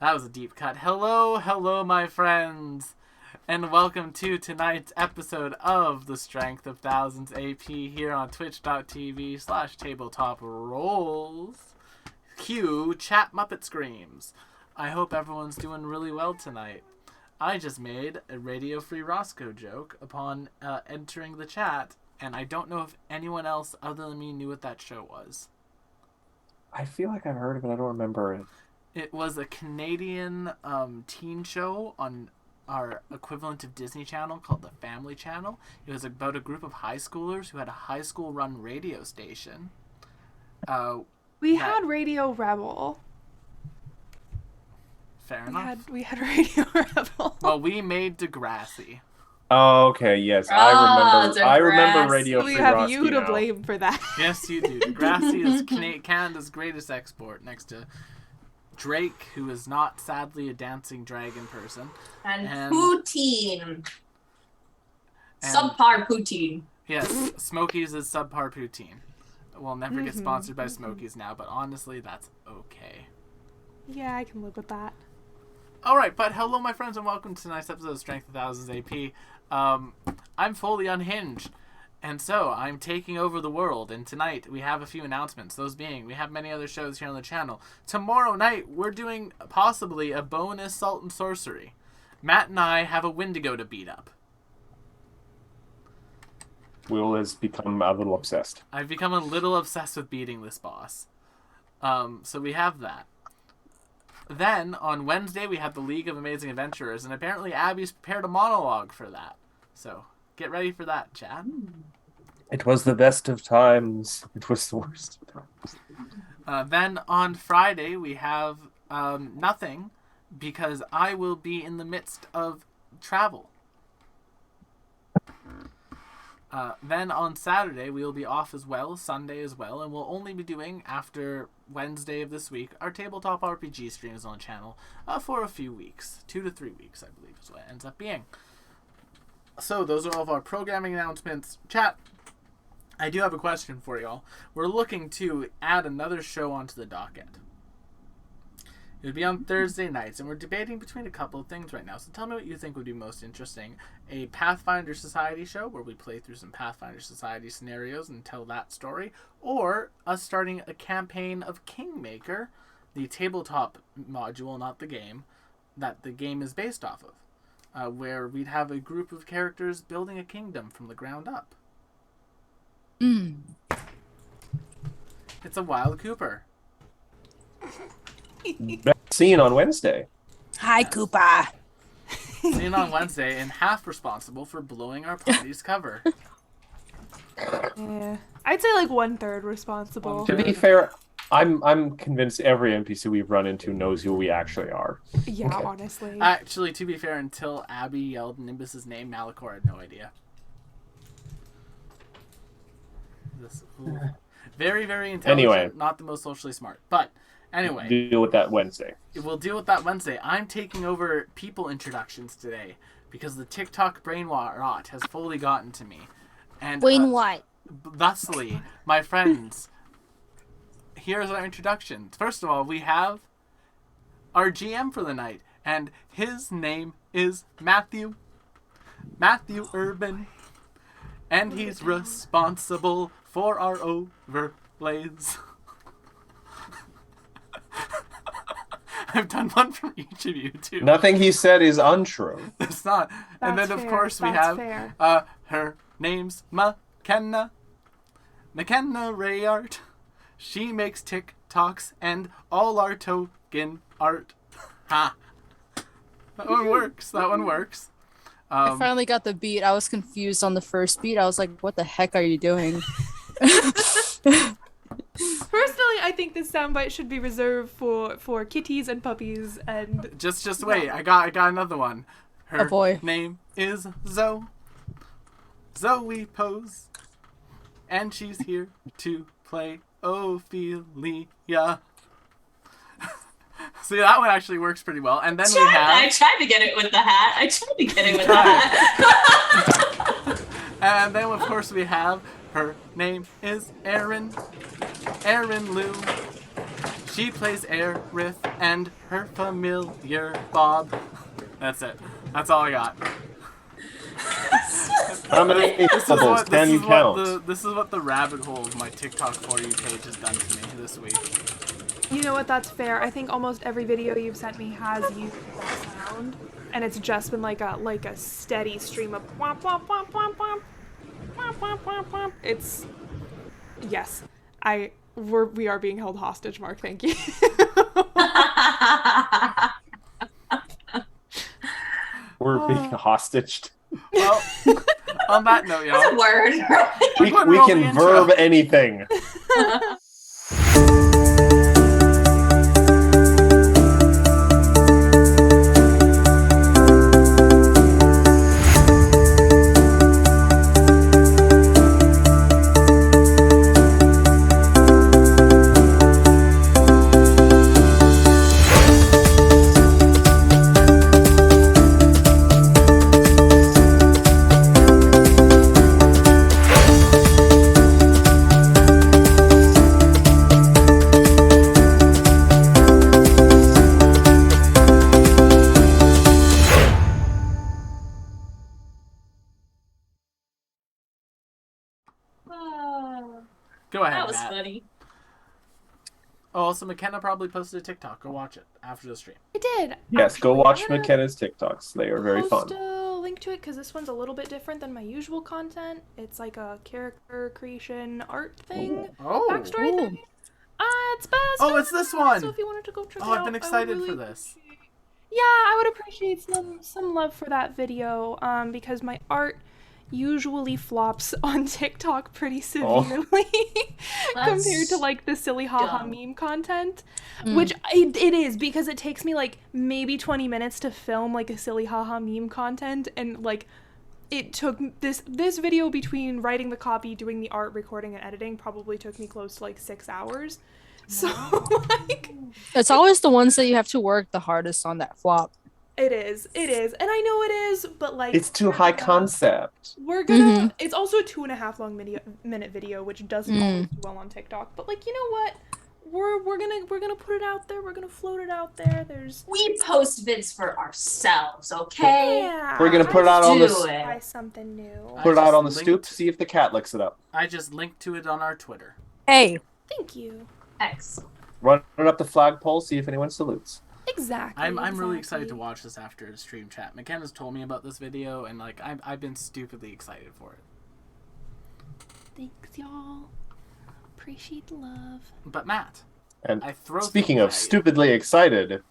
That was a deep cut. Hello, my friends, and welcome to tonight's episode of The Strength of Thousands AP here on twitch.tv/tabletop-rolls. Cue Chat Muppet Screams. I hope everyone's doing really well tonight. I just made a Radio Free Roscoe joke upon entering the chat, and I don't know if anyone else other than me knew what that show was. I feel like I've heard of it. I don't remember it. It was a Canadian teen show on our equivalent of Disney Channel called the Family Channel. It was about a group of high schoolers who had a high school run radio station. We had Radio Rebel. Fair enough. We had Radio Rebel. Well, we made Degrassi. Oh, okay, yes. I remember Radio Free We have Roscoe you to now. blame for that. Yes, you do. Degrassi is Canada's greatest export, next to Drake, who is not, sadly, a dancing dragon person. And poutine. Subpar poutine. Yes, Smokies is subpar poutine. We'll never get sponsored by Smokies now, but honestly, that's okay. Yeah, I can live with that. Alright, but hello, my friends, and welcome to tonight's episode of Strength of Thousands AP. I'm fully unhinged, and so I'm taking over the world, and tonight we have a few announcements. Those being, we have many other shows here on the channel. Tomorrow night, we're doing possibly a bonus Salt and Sorcery. Matt and I have a Wendigo to beat up. Will has become a little obsessed. I've become a little obsessed with beating this boss. So we have that. Then, on Wednesday, we have the League of Amazing Adventurers, and apparently Abby's prepared a monologue for that. So, get ready for that, Chad. It was the best of times. It was the worst of times. Then, on Friday, we have nothing, because I will be in the midst of travel. Then on Saturday, we will be off as well, Sunday as well, and we'll only be doing, after Wednesday of this week, our tabletop RPG streams on the channel for a few weeks. 2 to 3 weeks, I believe, is what it ends up being. So, those are all of our programming announcements. Chat, I do have a question for y'all. We're looking to add another show onto the docket. It would be on Thursday nights, and we're debating between a couple of things right now. So tell me what you think would be most interesting. A Pathfinder Society show where we play through some Pathfinder Society scenarios and tell that story. Or us starting a campaign of Kingmaker, the tabletop module, not the game, that the game is based off of. Where we'd have a group of characters building a kingdom from the ground up. It's a Wild Cooper. Seen on Wednesday. Hi, Koopa. Seen on Wednesday and half responsible for blowing our party's cover. Yeah. I'd say like 1/3 responsible. To be fair, I'm convinced every NPC we've run into knows who we actually are. Yeah, Okay. honestly. Actually, to be fair, until Abby yelled Nimbus's name, Malachor had no idea. Very, very intelligent. Anyway. Not the most socially smart. But, anyway. Deal with that Wednesday. We'll deal with that Wednesday. I'm taking over people introductions today because the TikTok brain rot has fully gotten to me. And What? thusly, my friends, here's our introductions. First of all, we have our GM for the night, and his name is Matthew Urban, and he's responsible for our overlays. I've done one from each of you, too. Nothing he said is untrue. It's not. And then, That's of fair. course, we That's have fair. her name's McKenna Rayart. She makes TikToks and all our token art. Ha! That one works. I finally got the beat. I was confused on the first beat. I was like, what the heck are you doing? Personally, I think this soundbite should be reserved for kitties and puppies and... Just wait. I got another one. Her Oh, boy. name is Zoe Pose. And she's here to play Ophelia. See, that one actually works pretty well. And then I tried to get it with the hat. And then, of course, we have her name is Erin Lou. She plays Aerith and her familiar Bob. That's it. That's all I got. How many syllables can you count? This is what the rabbit hole of my TikTok For You page has done to me this week. You know what? That's fair. I think almost every video you've sent me has used that sound, and it's just been like a steady stream of womp womp womp womp womp womp womp womp womp. It's yes, we are being held hostage, Mark. Thank you. We're being hostaged. Well, on that note, y'all. That's a word. We can verb anything. Go ahead, That was Matt. funny. Oh, also, McKenna probably posted a TikTok. Go watch it after the stream. I did. Yes, go Actually, watch I'm gonna McKenna's TikToks. They are very fun. post a link to it because this one's a little bit different than my usual content. It's like a character creation art thing, Oh. backstory thing. It's best. Oh, it's this one. So if you wanted to go check it Oh, out, I've been I would excited really for this. Yeah, I would appreciate some love for that video. Because my art usually flops on TikTok pretty severely compared to like the silly haha dumb. meme content, which it is because it takes me like maybe 20 minutes to film like a silly haha meme content, and like it took this video between writing the copy, doing the art, recording, and editing probably took me close to like 6 hours. So like It's always the ones that you have to work the hardest on that flop. it is, and I know it is, but like It's too high concept. we're gonna. It's also a 2.5 long minute video, which doesn't always do well on TikTok. But like, you know what? We're gonna put it out there. We're gonna float it out there. We post vids for ourselves, okay? Yeah. We're gonna put it out on Do the it. Try something new. put it out on the just stoop. linked- See if the cat licks it up. I just linked to it on our Twitter. Hey, Thank you. Excellent. Run it up the flagpole. See if anyone salutes. Exactly. I'm really excited to watch this after stream chat. McKenna's told me about this video, and like I've been stupidly excited for it. Thanks, y'all. Appreciate the love. But Matt, And I throw speaking things of at you. stupidly excited,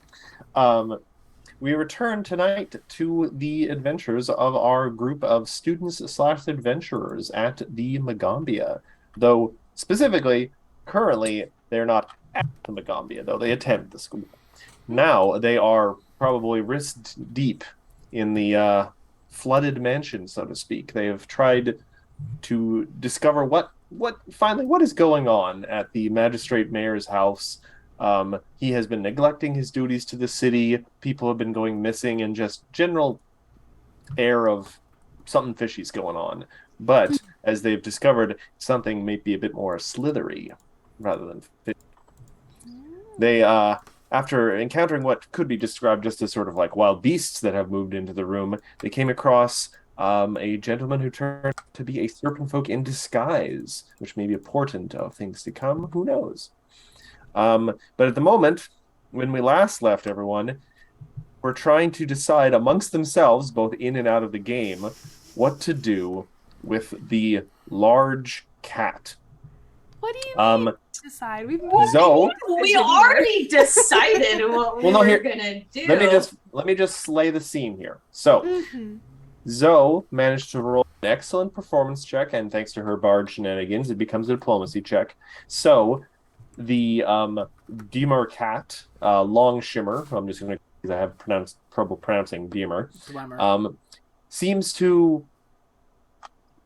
we return tonight to the adventures of our group of students/adventurers at the Magambia. Though specifically, currently they're not at the Magambia, though they attend the school. Now they are probably wrist deep in the flooded mansion, so to speak. They have tried to discover what is going on at the magistrate mayor's house. He has been neglecting his duties to the city. People have been going missing, and just general air of something fishy's going on. But as they've discovered, something may be a bit more slithery rather than fishy. They after encountering what could be described just as sort of like wild beasts that have moved into the room, they came across a gentleman who turned out to be a serpent folk in disguise, which may be a portent of things to come. Who knows? But at the moment, when we last left everyone, were trying to decide amongst themselves, both in and out of the game, what to do with the large cat. What do you mean? Decide. Zoe, We already decided what we Well, no, were here- gonna do. let me just slay the scene here. So, Mm-hmm. Zoe managed to roll an excellent performance check, and thanks to her bard shenanigans, it becomes a diplomacy check. So, the Deemer cat, Long Shimmer, I'm just going to, because I have trouble pronouncing Deemer, Glimmer. seems to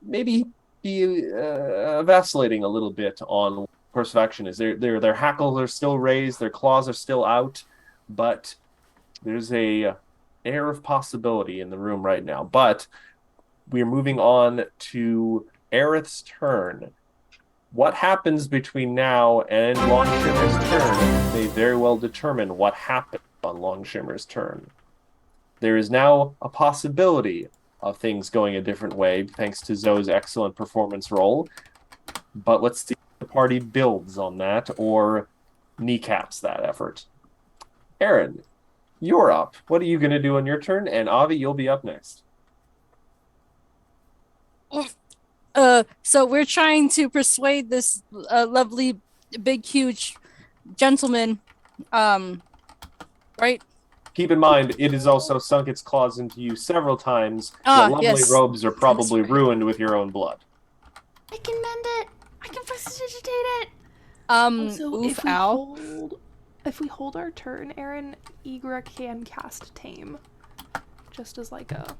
maybe be vacillating a little bit on course of action. Is their hackles are still raised, their claws are still out, but there's a air of possibility in the room right now. But we're moving on to Aerith's turn. what happens between now and Longshimmer's turn may very well determine what happens on Longshimmer's turn. There is now a possibility of things going a different way thanks to Zoe's excellent performance roll, but let's see if the party builds on that or kneecaps that effort. Aaron, you're up. What are you going to do on your turn? And Avi, you'll be up next. So we're trying to persuade this lovely, big, huge gentleman, right? Keep in mind, it has also sunk its claws into you several times. Your lovely yes. robes are probably ruined with your own blood. I can mend it. I can prestidigitate it. Also, Oof, ow. If we hold our turn, Aaron, Igra can cast Tame. Just as like a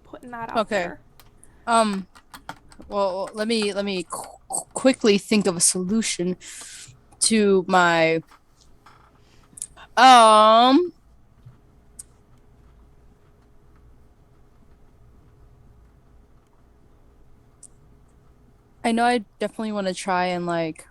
putting that out there. Well, let me quickly think of a solution to my I know I definitely want to try and like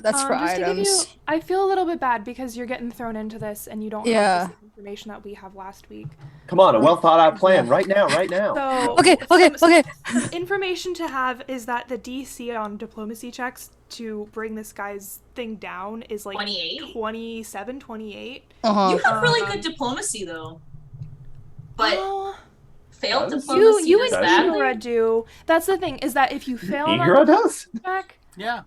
that's for just to give items. I feel a little bit bad because you're getting thrown into this and you don't Yeah. have the same information that we have last week. Come on, a well thought out plan right now. So Okay. some information to have is that the DC on diplomacy checks to bring this guy's thing down is like 28? 27, 28. Uh-huh. You have really good diplomacy, though. But failed Does? diplomacy you does and badly? Igra do. That's the thing, is that if you fail on Igra that does? diplomacy check, Yeah.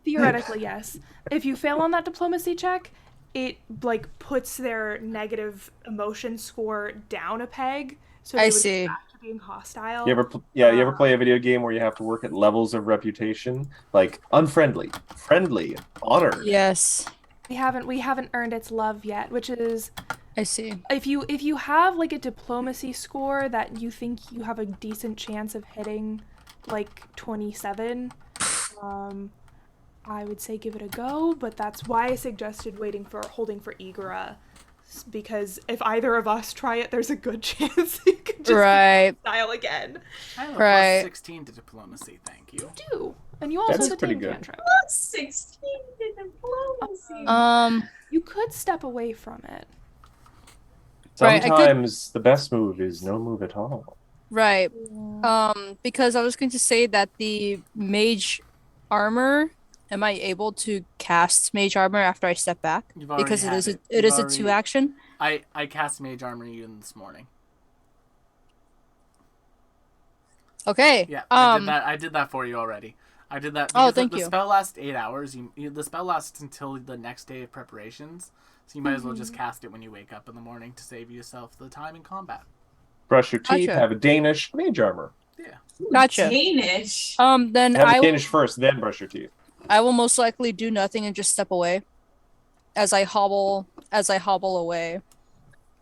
theoretically, yes. If you fail on that diplomacy check, it like puts their negative emotion score down a peg. So they I would see. go back to being hostile. You ever play a video game where you have to work at levels of reputation? Like unfriendly, friendly, honored. Yes. We haven't earned its love yet, which is I see. if you have like a diplomacy score that you think you have a decent chance of hitting like 27, I would say give it a go, but that's why I suggested holding for Igra, because if either of us try it, there's a good chance you could just Right. style again. I have a Right. plus 16 to diplomacy, thank you. Do. And you also That's have the pretty Tame good. cantrip. 16 in diplomacy. You could step away from it. Right, I could- Sometimes the best move is no move at all. Right. Because I was going to say that the mage armor, am I able to cast mage armor after I step back? You've already Because had it You've is a already- 2-action. I cast mage armor even this morning. Okay. Yeah, I did that for you already. I did that. Oh, Because thank the you. spell lasts 8 hours. The spell lasts until the next day of preparations, so you might as well just cast it when you wake up in the morning to save yourself the time in combat. Brush your teeth, Gotcha. have a Danish mage armor. Yeah. Gotcha. Danish. Then Have I a will, Danish first, then brush your teeth. I will most likely do nothing and just step away as I hobble away.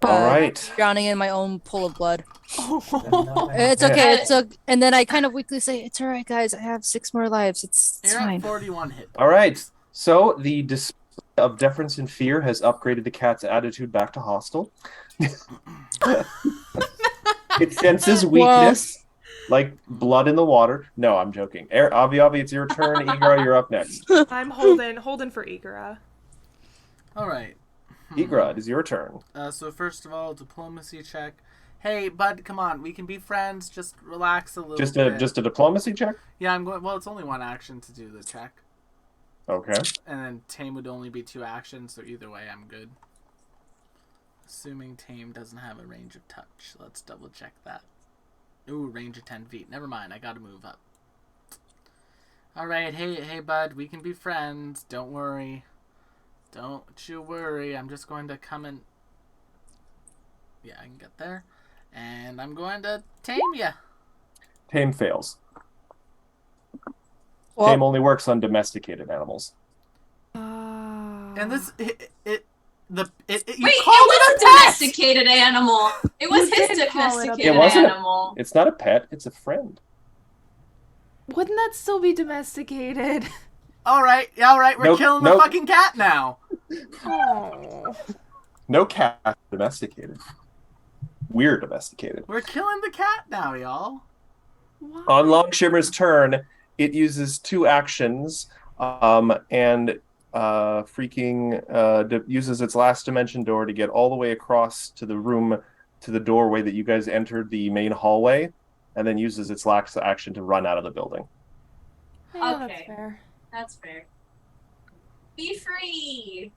All right. Drowning in my own pool of blood. Oh. It's Yeah. okay. And then I kind of weakly say, "It's all right, guys. I have 6 more lives. It's You're fine." at 41 hit. All right. So the display of deference and fear has upgraded the cat's attitude back to hostile. It senses weakness, like blood in the water. No, I'm joking. Avi, it's your turn. Igra, you're up next. I'm holding for Igra. All right. Igra, it is your turn. So first of all, diplomacy check. Hey, bud, come on. We can be friends. Just relax a little bit. Just a diplomacy check? Yeah, I'm going. Well, it's only one action to do the check, Okay. and then tame would only be 2 actions. So either way, I'm good. Assuming tame doesn't have a range of touch. Let's double check that. Ooh, range of 10 feet. Never mind. I gotta move up. All right. Hey, bud. We can be friends. Don't worry. Don't you worry. I'm just going to come and. Yeah, I can get there. And I'm going to tame you. Tame fails. Well, Tame only works on domesticated animals. And this, you Wait, called it was a domesticated animal. It was You his did call it a domesticated It wasn't a- animal. It's not a pet, it's a friend. Wouldn't that still be domesticated? All right, we're Nope, killing nope. the fucking cat now. Oh. No cat domesticated. we're domesticated. We're killing the cat now, y'all. Why? On Longshimmer's turn, it uses 2 actions, and uses its last dimension door to get all the way across to the room, to the doorway that you guys entered the main hallway, and then uses its last action to run out of the building. Yeah, Okay. that's fair. That's fair. Be free!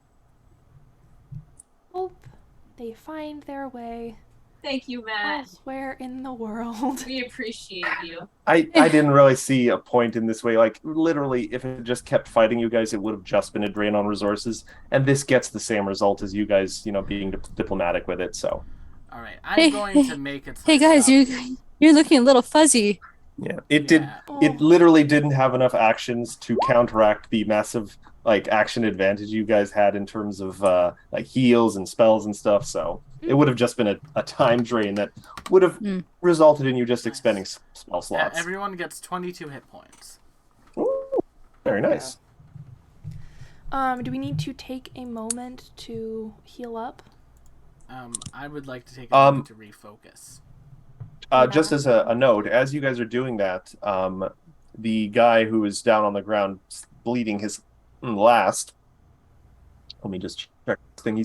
Hope they find their way Thank you, Matt. elsewhere in the world. We appreciate you. I didn't really see a point in this way. Like, literally, if it just kept fighting you guys, it would have just been a drain on resources. And this gets the same result as you guys, being diplomatic with it, so. All right, I'm going to make it. Hey guys, you're looking a little fuzzy. Yeah, it Oh. literally didn't have enough actions to counteract the massive, action advantage you guys had in terms of, heals and spells and stuff, so. It would have just been a time drain that would have resulted in you just expending spell slots. Everyone gets 22 hit points. Ooh, very nice. Do we need to take a moment to heal up? I would like to take a moment to refocus. Just as a note, as you guys are doing that, the guy who is down on the ground bleeding his last. Let me just check this thing.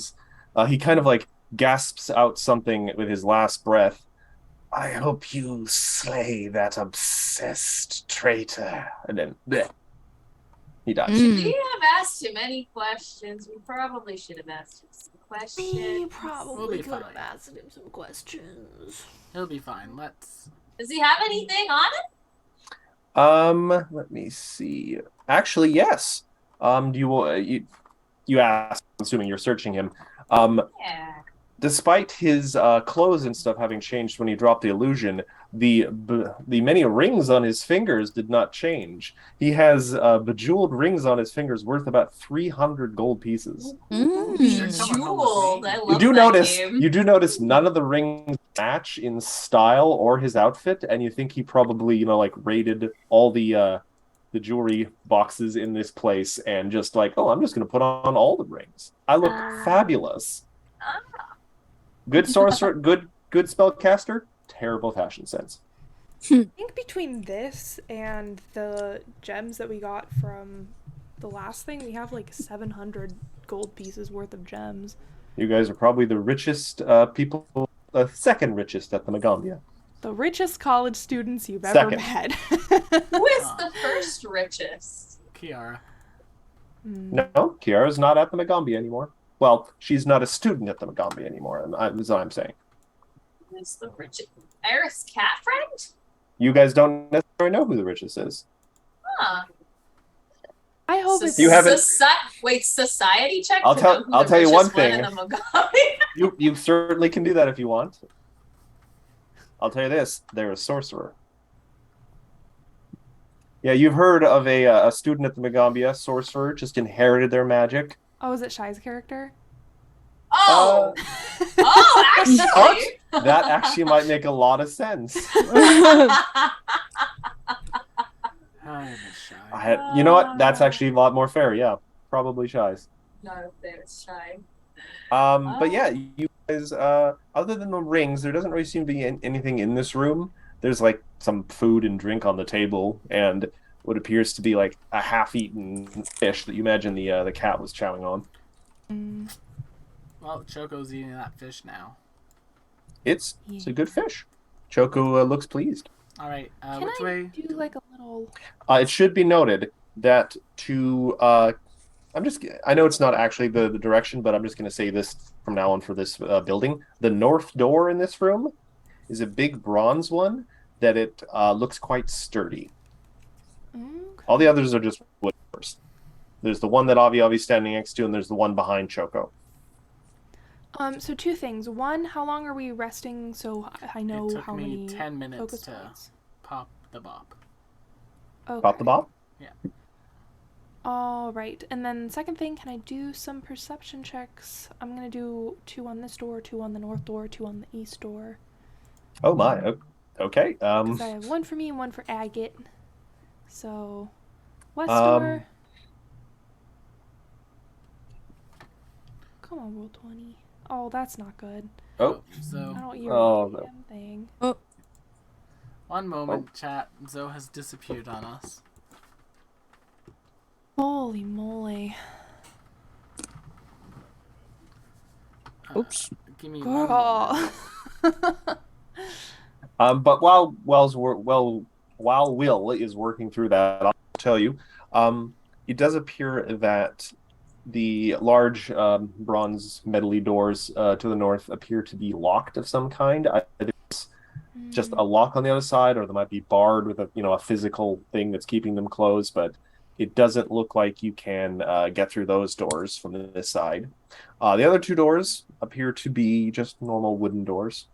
He kind of gasps out something with his last breath. I hope you slay that obsessed traitor. And then bleh, he dies. We have asked him any questions. We probably should have asked him some We questions. probably We'll be could have fine. asked him some questions. He'll be fine. Let's. Does he have anything on him? Let me see. Actually, yes. You asked, assuming you're searching him. Yeah. Despite his clothes and stuff having changed when he dropped the illusion, the many rings on his fingers did not change. He has bejeweled rings on his fingers worth about 300 gold pieces. Bejeweled. I love You do that notice game. you do notice none of the rings match in style or his outfit, and you think he probably raided all the jewelry boxes in this place and just I'm just gonna put on all the rings. I look fabulous. Good sorcerer, good spellcaster, terrible fashion sense. I think between this and the gems that we got from the last thing, we have 700 gold pieces worth of gems. You guys are probably the richest people, second richest at the Magambia. The richest college students you've ever Second. met. Who is the first richest? Kiara. No, Kiara's not at the Magambia anymore. Well, she's not a student at the Magambia anymore, is what I'm saying. Who is the richest? Iris cat friend? You guys don't necessarily know who the richest is. Huh. I hope it's You haven't- Society check. I'll to tell- know who I'll the tell you one richest one thing. in the Mogami. You certainly can do that if you want. I'll tell you this: they're a sorcerer. Yeah, you've heard of a student at the Magambia, sorcerer, just inherited their magic. Oh, is it Shy's character? Oh, actually. That actually might make a lot of sense. I'm shy. You know what? That's actually a lot more fair. Yeah, probably Shy's. Not if they're shy. But yeah, you guys. Other than the rings, there doesn't really seem to be anything in this room. There's some food and drink on the table, and what appears to be a half-eaten fish that you imagine the cat was chowing on. Well, Choco's eating that fish now. It's a good fish. Choco looks pleased. All right. Can Which I way? do a little... It should be noted that I know it's not actually the direction, but I'm just going to say this from now on for this building. The north door in this room is a big bronze one that it looks quite sturdy. Okay. All the others are just wood doors. There's the one that Avi's standing next to, and there's the one behind Choco. So 2 things. One, how long are we resting so I know It took how me many 10 minutes focus to points? pop the bop. Okay. Pop the bop? All right. And then second thing, can I do some perception checks? I'm going to do 2 on this door, 2 on the north door, 2 on the east door. Oh my. Okay. 'Cause I have 1 for me and 1 for Agate. So, west Um, door. Come on, roll 20. Oh, that's not good. Oh. I So, don't hear Oh, a no. damn thing. one moment, chat. Zoe has disappeared on us. Holy moly. Oops. Give me one moment. Girl. But while Will is working through that, I'll tell you, it does appear that the large bronze medley doors to the north appear to be locked of some kind. It's just a lock on the other side, or they might be barred with a physical thing that's keeping them closed. But it doesn't look like you can get through those doors from this side. The other two doors appear to be just normal wooden doors.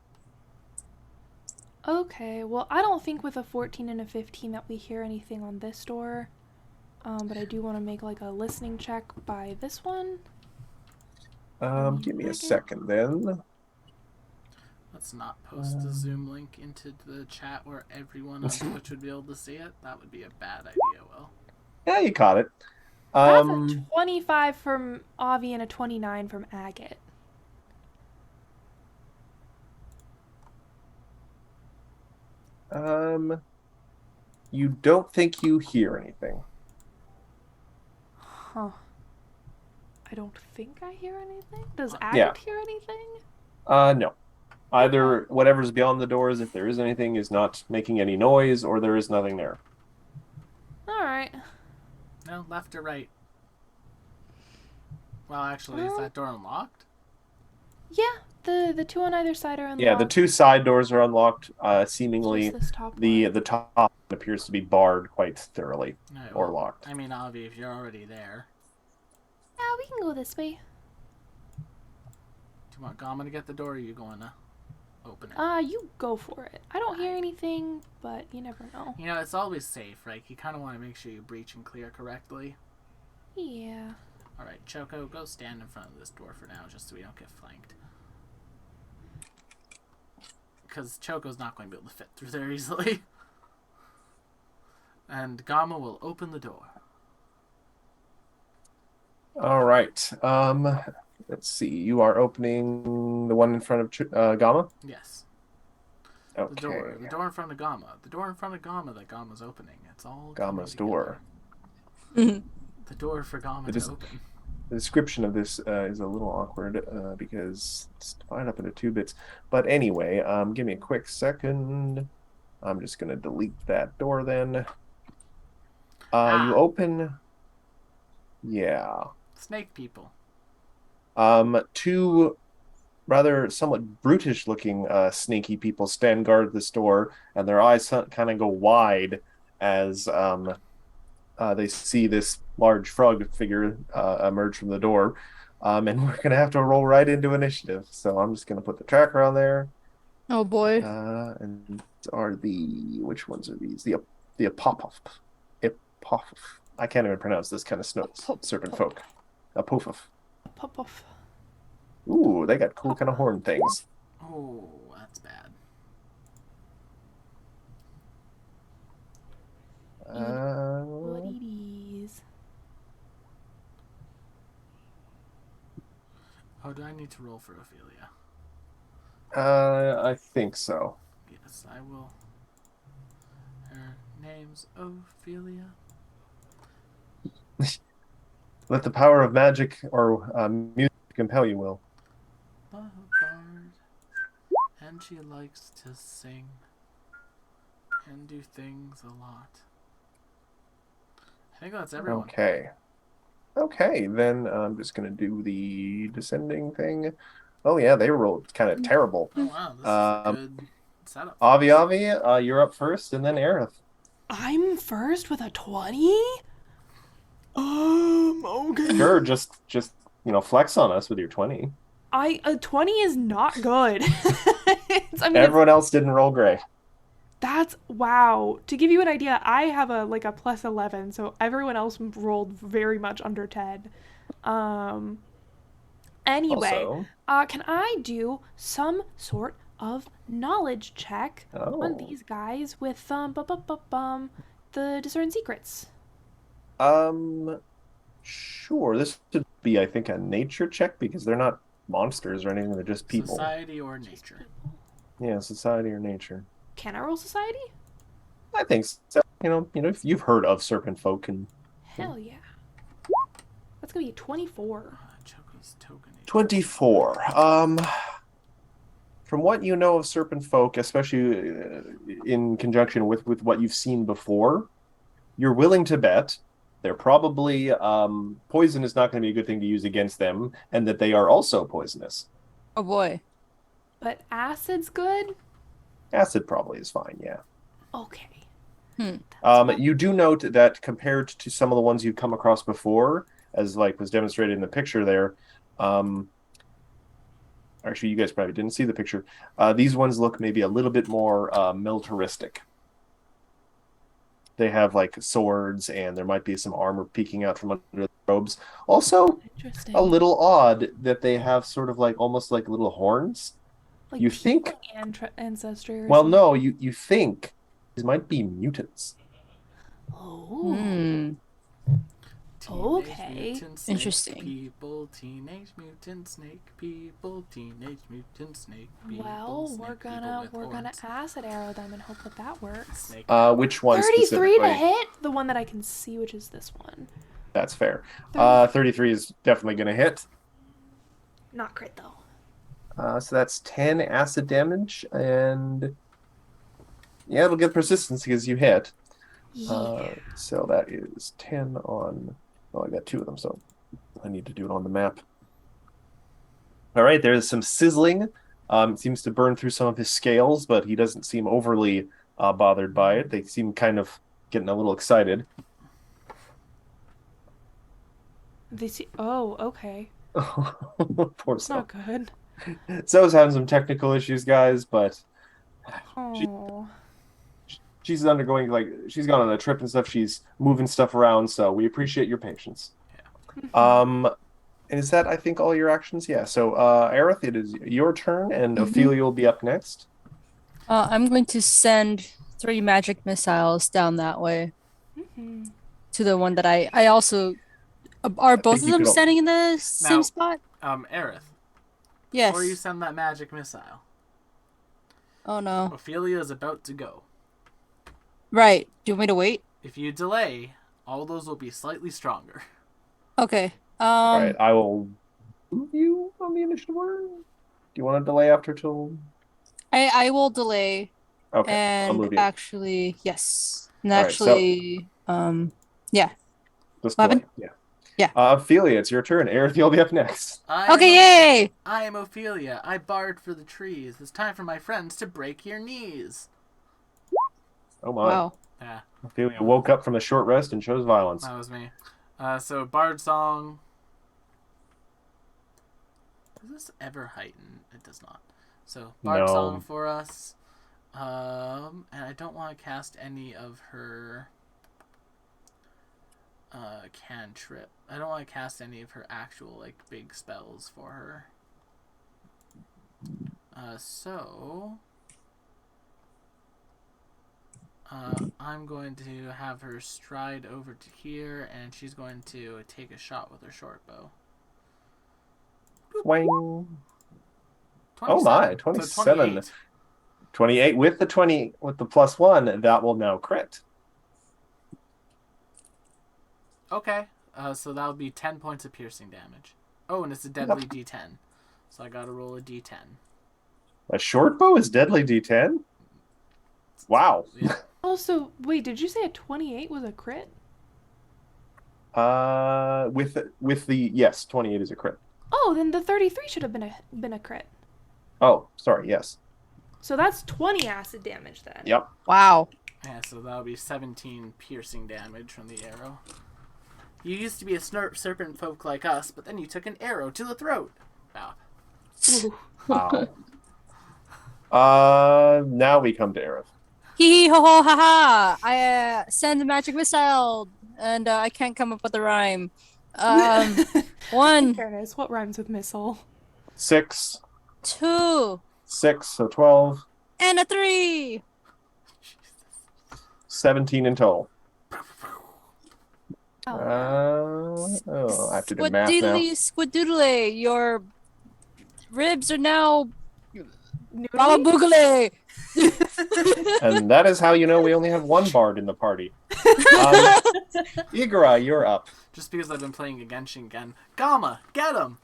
Okay, well, I don't think with a 14 and a 15 that we hear anything on this door. But I do want to make like a listening check by this one. Give me a second then. Let's not post the Zoom link into the chat where everyone on Twitch would be able to see it. That would be a bad idea, Will. Yeah, you caught it. That's a 25 from Avi and a 29 from Agate. You don't think you hear anything. Huh. I don't think I hear anything. Does Agate hear anything? No. Either whatever's beyond the doors, if there is anything, is not making any noise, or there is nothing there. Alright. No, left or right? Well, actually, is that door unlocked? Yeah, the two on either side are unlocked. Yeah, the two side doors are unlocked. Seemingly, Just this top the one. top appears to be barred quite thoroughly, Right, or well, locked. I mean, Avi, if you're already there, Yeah, we can go this way. do you want Gama to get the door, or are you going to open it? You go for it. I don't hear anything, but you never know. You know, it's always safe, right? You kind of want to make sure you breach and clear correctly. Yeah. Alright, Choco, go stand in front of this door for now, just so we don't get flanked. Because Choco's not going to be able to fit through there easily. And Gama will open the door. All right. Let's see. You are opening the one in front of Gamma? Yes. Okay. The door in front of Gama. The door in front of Gama that Gama's opening. It's all Gamma's coming door. together. The door for Gama It to is- open. The description of this is a little awkward because it's divided up into 2 bits. But anyway, give me a quick second. I'm just going to delete that door then. You open... Yeah. Snake people. Two rather somewhat brutish-looking snaky people stand guard at this door, and their eyes kind of go wide as they see this large frog figure emerge from the door. And we're going to have to roll right into initiative. So I'm just going to put the tracker on there. Oh boy. And are which ones are these? The Apopov. I can't even pronounce this kind of serpent folk. Apopov. Pop off. Ooh, they got cool kind of horn things. Oh, that's bad. What it is. Oh, do I need to roll for Ophelia? I think so. Yes, I will. Her name's Ophelia. Let the power of magic or music compel you, Will. A bard, and she likes to sing and do things a lot. I think that's everyone. Okay, then I'm just going to do the descending thing. Oh, yeah, they rolled kind of terrible. Oh wow, this is a good setup. Avi, you're up first, and then Aerith. I'm first with a 20? Okay. Sure, just flex on us with your 20. A 20 is not good. Everyone else didn't roll great. That's wow. To give you an idea, I have a plus 11, so everyone else rolled very much under 10. Anyway, Also, can I do some sort of knowledge check on these guys with the discern secrets? Sure. This should be, I think, a nature check because they're not monsters or anything. They're just people. Society or nature? Yeah, society or nature. Can I roll society? I think so. If you've heard of serpent folk and Hell yeah. That's gonna be a 24. Choco's token. 24. From what you know of serpent folk, especially in conjunction with what you've seen before, you're willing to bet they're probably poison is not going to be a good thing to use against them, and that they are also poisonous. Oh boy. But acid's good? Acid probably is fine, yeah. Okay. You do note that compared to some of the ones you've come across before, as like was demonstrated in the picture there, actually you guys probably didn't see the picture. These ones look maybe a little bit more militaristic. They have like swords, and there might be some armor peeking out from under the robes. Also, Interesting. a little odd that they have sort of like almost like little horns. Like you think ancestry or well, something? no, you think these might be mutants. Oh. Hmm. Teenage Okay. mutant snake Interesting. People, teenage mutant snake people, teenage mutant snake people. Well, snake we're people gonna with horns. acid arrow them and hope that that works. Snake Which one 33 specifically? to hit? The one that I can see, which is this one. That's fair. 30. 33 is definitely going to hit. Not crit though. So that's 10 acid damage, and yeah, it'll get persistence because you hit. Yeah. So that is 10 on. Oh, I got 2 of them, so I need to do it on the map. All right, there's some sizzling. It seems to burn through some of his scales, but he doesn't seem overly bothered by it. They seem kind of getting a little excited. They see. Oh, okay. Poor It's Zoe. not good. Zoe's having some technical issues, guys, but Oh. she's undergoing, like, she's gone on a trip and stuff. She's moving stuff around, so we appreciate your patience. And is that, I think, all your actions? Yeah. So, Aerith, it is your turn, and Ophelia will be up next. I'm going to send 3 magic missiles down that way to the one that I also. Are both of you them could al- standing in the same Now- spot? Aerith, Yes. before you send that magic missile, Oh no. Ophelia is about to go. Right. Do you want me to wait? If you delay, all those will be slightly stronger. Okay. All right, I will move you on the initiative order. Do you want to delay after till? I will delay. Okay, I'll move And you. actually, yes. And All right, actually, yeah. Just 11? delay. Yeah. Yeah. Ophelia, it's your turn. Aerith, you'll be up next. Okay, yay! I am Ophelia. I barred for the trees. It's time for my friends to break your knees. Oh my. Wow. Yeah, Ophelia woke up from a short rest and chose violence. that was me. So Bard song. Does this ever heighten? It does not. So Bard No. song for us. And I don't want to cast any of her cantrip. I don't want to cast any of her actual like big spells for her. So I'm going to have her stride over to here, and she's going to take a shot with her short bow. Swing. 27. Oh my, So 27. 28. 28 with the 20 with the +1, that will now crit. Okay. So that'll be 10 points of piercing damage. Oh, and it's a deadly D10. So I gotta roll a D10. A short bow is deadly D10? Wow. Yeah. Also, wait, did you say a 28 was a crit? With the yes, 28 is a crit. Oh, then the 33 should have been a crit. Oh, sorry, yes. So that's 20 acid damage then. Yep. Wow. Yeah, so that'll be 17 piercing damage from the arrow. You used to be a serpent folk like us, but then you took an arrow to the throat. Wow. Ooh. Wow. Now we come to Aerith. Hee hee ho ho ha ha! I send a magic missile, and I can't come up with a rhyme. In 1, fairness, what rhymes with missile? 6, 2, 6, so 12, and a 3. 17 in total. Oh. I have to do math now. Squadoodly, squadoodly, your ribs are now Noodly? Baba Boogale. And that is how you know we only have one bard in the party. Igara, you're up. Just because I've been playing Genshin again. Gamma, get him!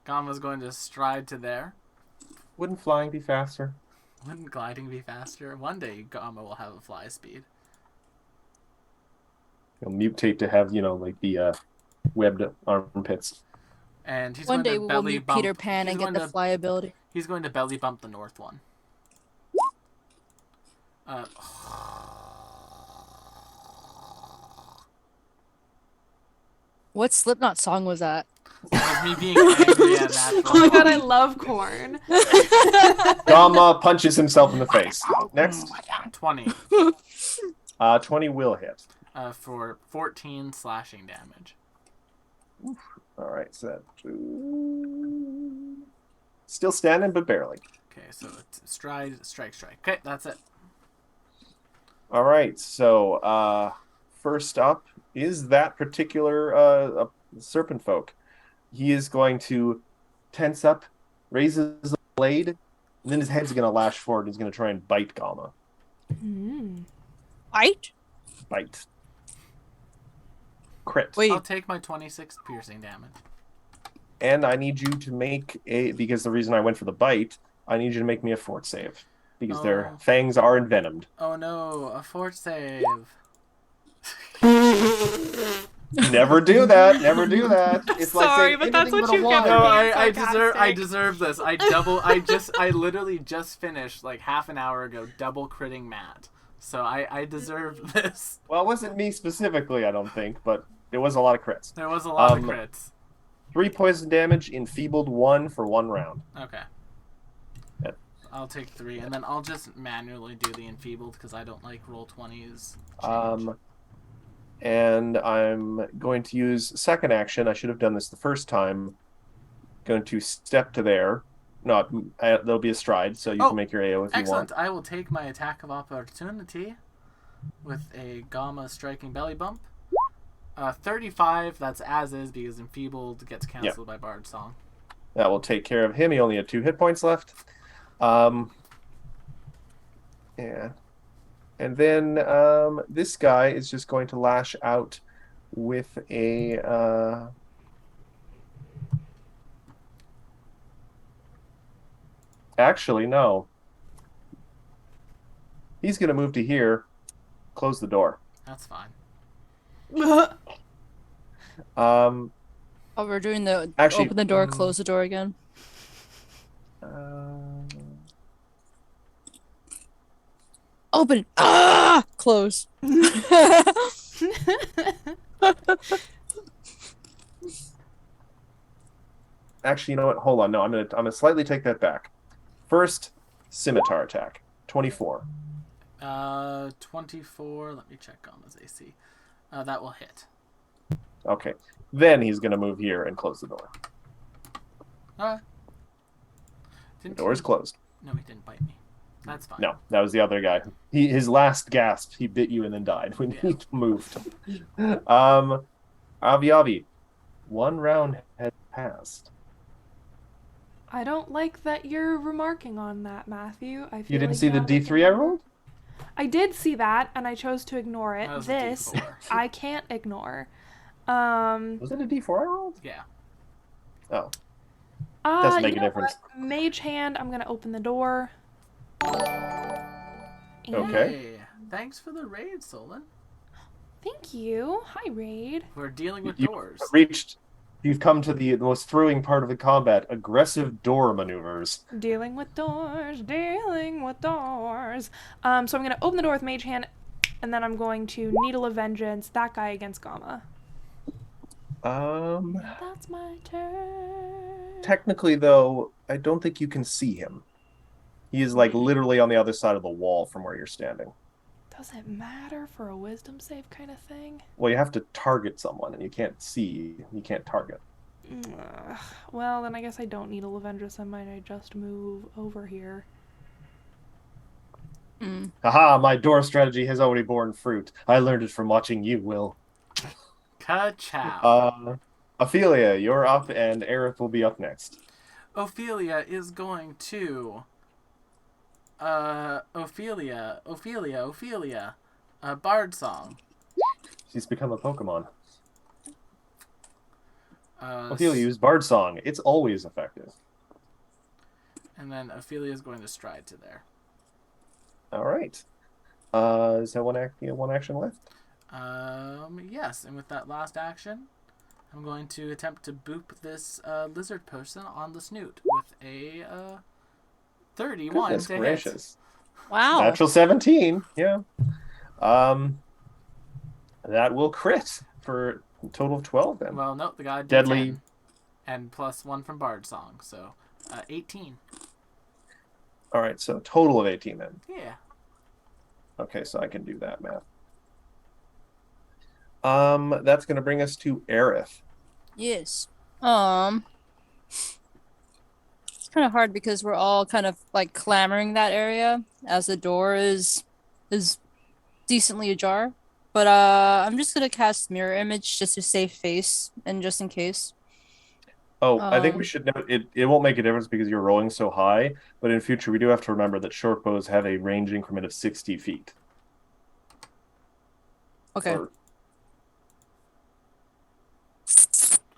Gamma's going to stride to there. Wouldn't flying be faster? Wouldn't gliding be faster? One day Gamma will have a fly speed. He'll mutate to have, like the webbed armpits. And he's One going day to we will belly meet bump. Peter Pan he's and get going the to- fly ability. He's going to belly bump the north one. What Slipknot song was that? That was me being angry at that. Oh my god, I love corn. Gamma punches himself in the face. Next. 20 20 will hit. for 14 slashing damage. Alright, so that... Still standing, but barely. Okay, so it's stride, strike. Okay, that's it. Alright, so first up is that particular serpent folk. He is going to tense up, raises the blade, and then his head's going to lash forward and he's going to try and bite Gamma. Bite? Bite. Crit. Wait, I'll take my 26 piercing damage. And I need you to make because the reason I went for the bite, I need you to make me a fort save. Because their Oh. fangs are envenomed. Oh no, a fort save. Never do that. Never do that. It's Sorry, like saying but that's anything what but a you one. get for No, being I sarcastic. deserve this. I literally just finished like half an hour ago double critting Matt. So I deserve this. Well, it wasn't me specifically, I don't think, but it was a lot of crits. There was a lot of Um, crits. 3 poison damage, enfeebled 1 for 1 round. Okay. Yep. I'll take 3, and then I'll just manually do the enfeebled because I don't like roll 20s. And I'm going to use second action. I should have done this the first time. Going to step to there. No, there'll be a stride, so you Oh, can make your AO if you Excellent. want. I will take my attack of opportunity with a Gamma striking belly bump. 35, that's as is because enfeebled gets cancelled by Bard Song. That will take care of him. He only had 2 hit points left. Yeah. And then this guy is just going to lash out with a... Actually, no. He's going to move to here, close the door. That's fine. Um, oh, we're doing the Actually, open the door, close the door again. Open. Ah, close. Actually, you know what? Hold on. No, I'm gonna slightly take that back. First, scimitar attack. 24. 24. Let me check Gamma's AC. That will hit. Okay. Then he's gonna move here and close the door. Alright. The door is closed. No, he didn't bite me. That's fine. No, that was the other guy. His last gasp, he bit you and then died when he moved. Avi, 1 round had passed. I don't like that you're remarking on that, Matthew. I feel You didn't like see the have a D3 I rolled? I did see that, and I chose to ignore it. That was a This, D4. I can't ignore. Was it a D4 I rolled? Yeah. Oh. Doesn't make you a know difference. what? Mage hand, I'm gonna open the door. And- Okay. Hey, thanks for the raid, Solon. Thank you. Hi, Raid. We're dealing with You- doors. You've come to the most thrilling part of the combat, aggressive door maneuvers. Dealing with doors, dealing with doors. So I'm gonna open the door with Mage hand, and then I'm going to Needle of Vengeance, that guy against Gamma. That's my turn. Technically, though, I don't think you can see him. He is, like, literally on the other side of the wall from where you're standing. Does it matter for a wisdom save kind of thing? Well, you have to target someone, and you can't see. You can't target. Ugh. Well, then I guess I don't need a Lavendress. I might just move over here. Haha, my door strategy has already borne fruit. I learned it from watching you, Will. Ka-chow. Ophelia, you're up, and Aerith will be up next. Ophelia is going to. Ophelia. Bard song. She's become a Pokemon. Uh, Ophelia used Bard Song. It's always effective. And then Ophelia is going to stride to there. All right. Is that one action left? Yes, and with that last action, I'm going to attempt to boop this lizard person on the snoot with a 31 Goodness to gracious. Wow. Natural 17. Yeah. That will crit for a total of 12 hit. then. Well, no, the guy did Deadly. 10, and plus 1 from Bard Song, so 18. All right, so total of 18 then. Yeah. Okay, so I can do that math. That's going to bring us to Aerith. Yes. It's kind of hard because we're all kind of like clamoring that area as the door is decently ajar. But I'm just gonna cast mirror image just to save face and just in case. Oh, I think we Um, should note it won't make a difference because you're rolling so high, but in future we do have to remember that short bows have a range increment of 60 feet. Okay.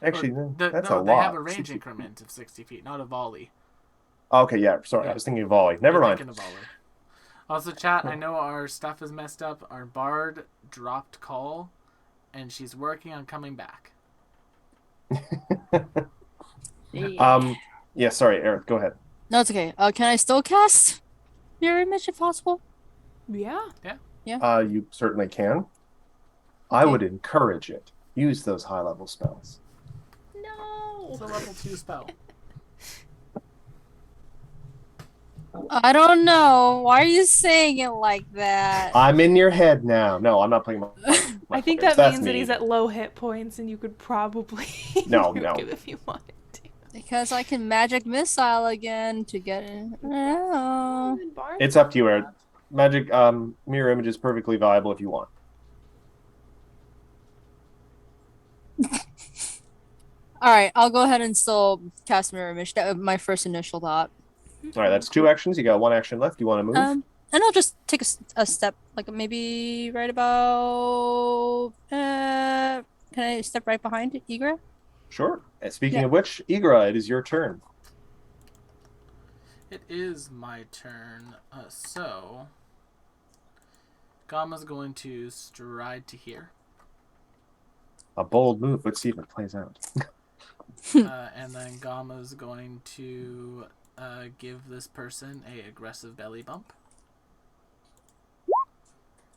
Actually, that's no, a they lot. have a range 60. increment of 60 feet, not a volley. Okay, yeah, sorry, Yeah. I was thinking volley. Never You're mind. thinking of volley. Also, chat, I know our stuff is messed up. Our bard dropped call, and she's working on coming back. Yeah, sorry, Eric, go ahead. No, it's okay. Can I still cast mirror image if possible? Yeah. You certainly can. I Okay. would encourage it. Use those high-level spells. No. It's a level 2 spell. I don't know. Why are you saying it like that? I'm in your head now. No, I'm not playing my I think players. that That's means that mean. he's at low hit points, and you could probably No, nuke no. him if you wanted to. Because I can magic missile again to get in. Oh. It's up to you, Eric. Magic mirror image is perfectly viable if you want. All right, I'll go ahead and still cast mirror image. That was my first initial thought. All right, that's 2 actions. You got 1 action left. You want to move? And I'll just take a step, like maybe right about. Can I step right behind Igra? Sure. And speaking Yeah. of which, Igra, it is your turn. It is my turn. So, Gamma's going to stride to here. A bold move. Let's see if it plays out. And then Gamma's going to give this person a aggressive belly bump.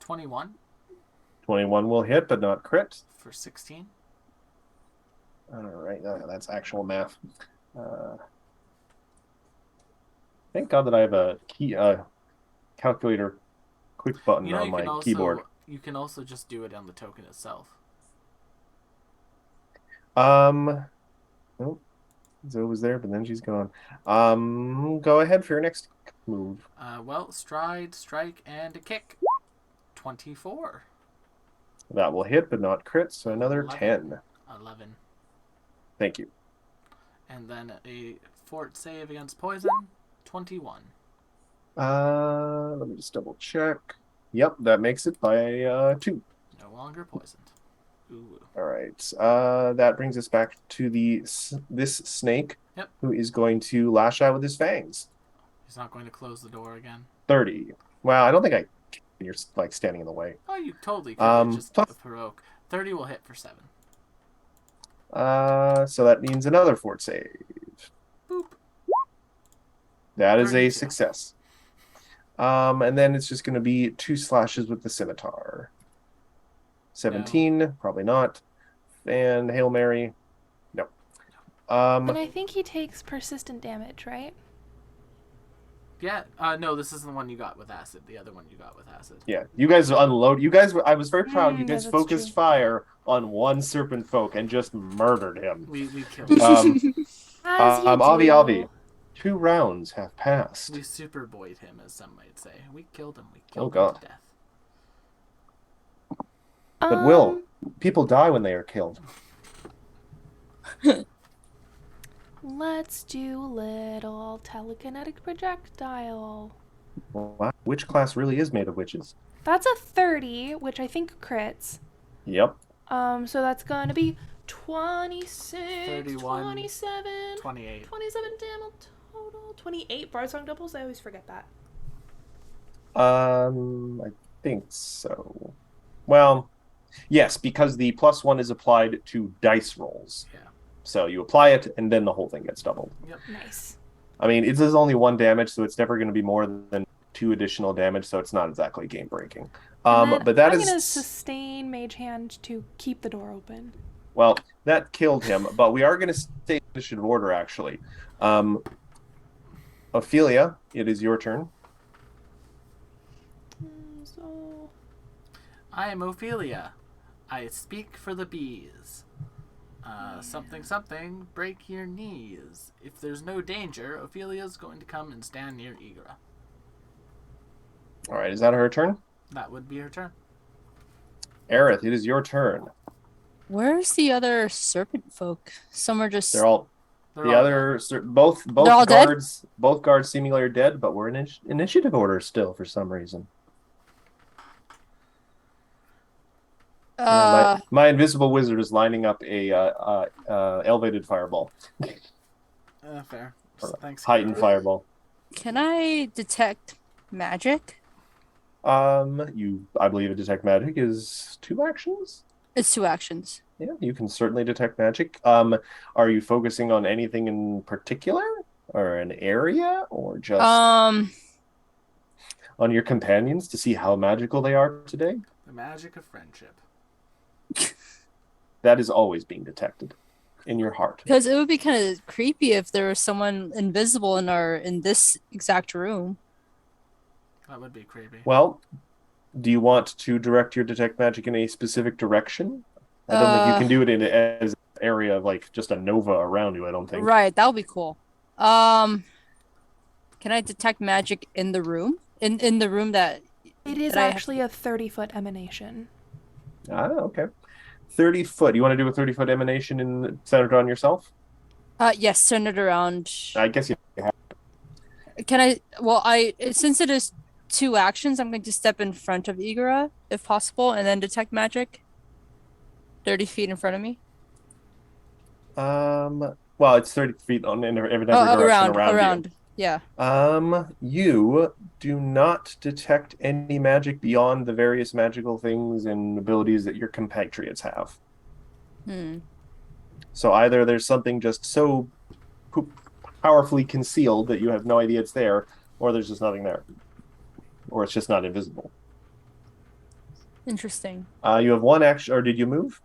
21 21 will hit, but not crit. for 16. All right, that's actual math. Thank God that I have a calculator quick button You know, on you my can also keyboard. you can also just do it on the token itself. Nope. Zoe was there, but then she's gone. Go ahead for your next move. Well, stride, strike, and a kick. 24. That will hit, but not crit, so another 11. 10. 11. Thank you. And then a fort save against poison. 21. Let me just double check. Yep, that makes it by 2. No longer poisoned. Ooh. All right. That brings us back to this snake, Yep. who is going to lash out with his fangs. He's not going to close the door again. 30. Well, I don't think you're like standing in the way. Oh, you totally could just plus- provoke. 30 will hit for 7. So that means another fort save. Boop. That is a 32. success. And then it's just going to be 2 slashes with the scimitar. 17, probably not. And Hail Mary, no. And I think he takes persistent damage, right? Yeah. No, this isn't the one you got with acid. The other one you got with acid. Yeah, you guys unload. You guys, I was very proud. You Yeah, guys that's focused true. fire on one serpent folk and just murdered him. We killed him. As you Avi, do. Avi. 2 rounds have passed. We superboyed him, as some might say. We killed him. We Oh, killed him God. to death. But Will, people die when they are killed. Let's do little telekinetic projectile. Wow. Which class really is made of witches? That's a 30, which I think crits. Yep. So that's gonna be 26, 31, 27, 28. 27 damage total. 28 Bard Song doubles. I always forget that. I think so. Well, yes, because the +1 is applied to dice rolls. Yeah. So you apply it, and then the whole thing gets doubled. Yep. Nice. I mean, it is only 1 damage, so it's never going to be more than 2 additional damage, so it's not exactly game breaking. But that I'm is gonna sustain Mage Hand to keep the door open. well, that killed him. But we are going to stay in initiative order, actually. Ophelia, it is your turn. So I am Ophelia. I speak for the bees. Something, something, break your knees. If there's no danger, Ophelia's going to come and stand near Igra. All right, is that her turn? That would be her turn. Aerith, it is your turn. Where's the other serpent folk? Some are just. They're all They're the all other both They're all dead? both guards seemingly are dead, but we're in initiative order still for some reason. Yeah, my invisible wizard is lining up a elevated fireball. Fair. Thanks. Heightened Kira. fireball. Can I detect magic? I believe a detect magic is 2 actions. It's 2 actions. Yeah, you can certainly detect magic. Are you focusing on anything in particular, or an area, or just on your companions to see how magical they are today? The magic of friendship. That is always being detected in your heart. Because it would be kind of creepy if there was someone invisible in this exact room. That would be creepy. Well, do you want to direct your detect magic in a specific direction? I don't think you can do it in as an area of like just a nova around you. I don't think. Right, that would be cool. Can I detect magic in the room? In the room that it is that actually a 30-foot emanation. Ah, okay. 30 foot. You want to do a 30-foot emanation centered on yourself? Yes, centered around. I guess you have. Can I? Well, since it is 2 actions, I'm going to step in front of Igora if possible, and then detect magic. 30 feet in front of me. Well, it's 30 feet in every direction around you. Yeah. You do not detect any magic beyond the various magical things and abilities that your compatriots have. So either there's something just so powerfully concealed that you have no idea it's there, or there's just nothing there. Or it's just not invisible. Interesting. You have 1 action, or did you move?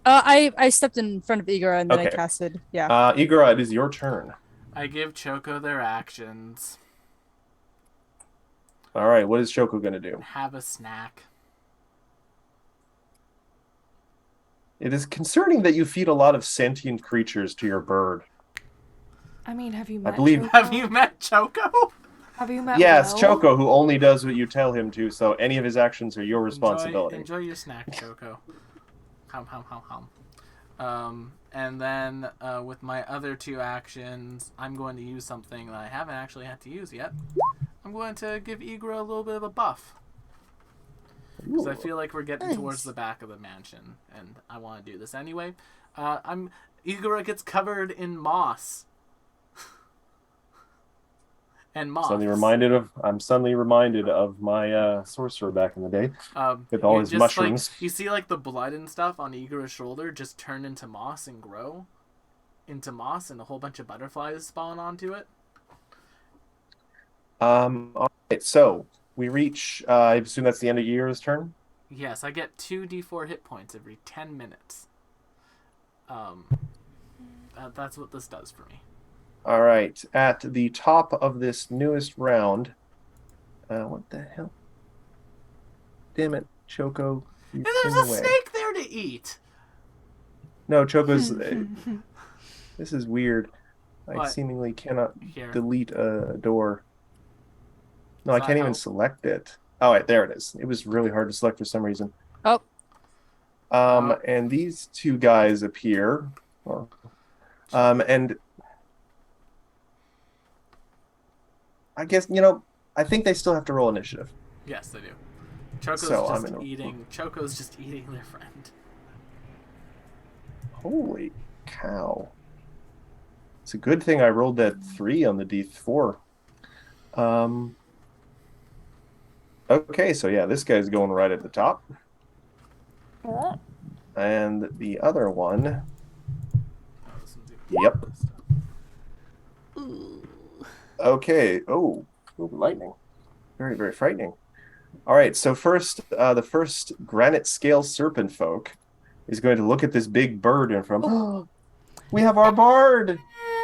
I stepped in front of Igora and then I Okay. casted. Yeah. Igora, it is your turn. I give Choco their actions. All right, what is Choco going to do? Have a snack. It is concerning that you feed a lot of sentient creatures to your bird. I mean, have you met believe- Choco? Have you met Choco? Have you met Yes, Will? Choco, who only does what you tell him to, so any of his actions are your responsibility. Enjoy your snack, Choco. Hum, hum, hum, hum. And then with my other 2 actions, I'm going to use something that I haven't actually had to use yet. I'm going to give Igra a little bit of a buff. Because I feel like we're getting towards the back of the mansion, and I want to do this anyway. Igra gets covered in moss. And moss. I'm suddenly reminded of my sorcerer back in the day with all his mushrooms. Like, you see, like the blood and stuff on Igra's shoulder just turn into moss and grow into moss, and a whole bunch of butterflies spawn onto it. All right, so we reach. I assume that's the end of Ira's turn. Yes, I get 2d4 hit points every 10 minutes. That's what this does for me. All right, at the top of this newest round. What the hell? Damn it, Choco! And there's a snake there to eat. No, Choco's. This is weird. I What? seemingly cannot Here. delete a door. No, Does I that can't even help? select it. Oh, wait, there it is. It was really hard to select for some reason. Oh. And these 2 guys appear. Or, and I guess, I think they still have to roll initiative. Yes, they do. Choco's So just I'm gonna- eating. Choco's just eating their friend. Holy cow. It's a good thing I rolled that 3 on the D4. Okay, so yeah, this guy's going right at the top. And the other one, Oh, this one's even yep. messed up. Ooh. Okay. Oh, lightning. Very, very frightening. All right, so first, the first granite scale serpent folk is going to look at this big bird and from, oh, we have our bard,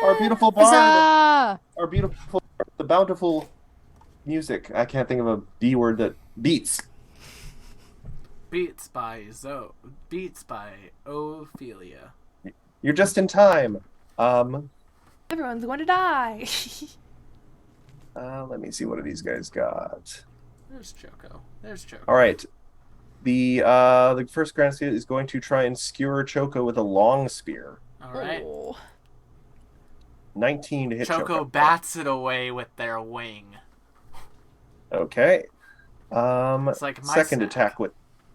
our beautiful bard, Huzzah! our beautiful, the bountiful music. I can't think of a B word that beats. Beats by Ophelia. You're just in time. Everyone's going to die. Let me see what these guys got. There's Choco. All right. The first Grand Seal is going to try and skewer Choco with a long spear. All right. Oh. 19 to hit Choco. Choco bats it away with their wing. Okay. It's like my second snack. attack with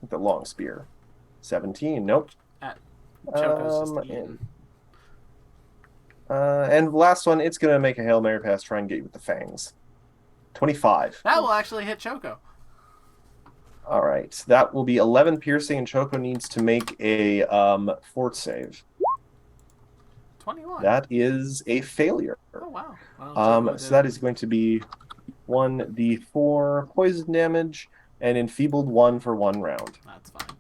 the long spear. 17. Nope. Choco's just eating. And the last one, it's gonna make a Hail Mary pass, try and get you with the fangs. 25. That will actually hit Choco. All right. That will be 11 piercing, and Choco needs to make a fort save. 21. That is a failure. Oh wow. Well, Choco So did- that is going to be 1d4 poison damage and enfeebled 1 for 1 round. That's fine.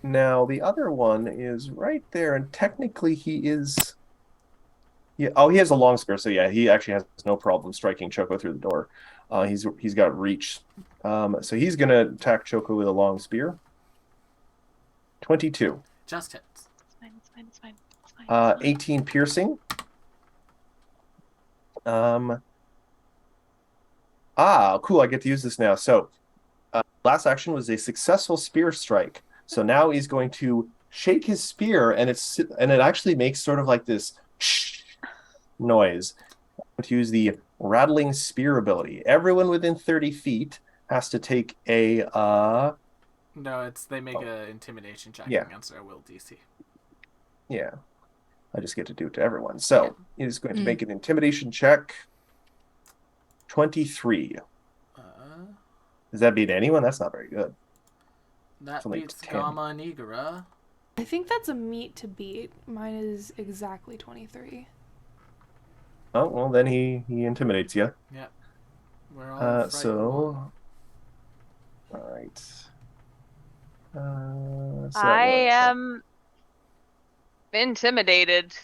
Now the other one is right there, and technically he is. Yeah. Oh, he has a long spear, so yeah, he actually has no problem striking Choco through the door. He's got reach, so he's gonna attack Choco with a long spear. 22. Just hits. It's fine. 18 piercing. Cool. I get to use this now. So, last action was a successful spear strike. So now he's going to shake his spear, and it actually makes sort of like this noise. I'm going to use the rattling spear ability. Everyone within 30 feet has to take a No, they make an intimidation check Yeah. against their will DC. Yeah. I just get to do it to everyone. So he's going to make an intimidation check. 23. Does that beat anyone? That's not very good. That It's only beats 10. Gamma and Igara. I think that's a meat to beat. Mine is exactly 23. Oh, well, then he intimidates you. We're all So, all right. So that I was- am intimidated.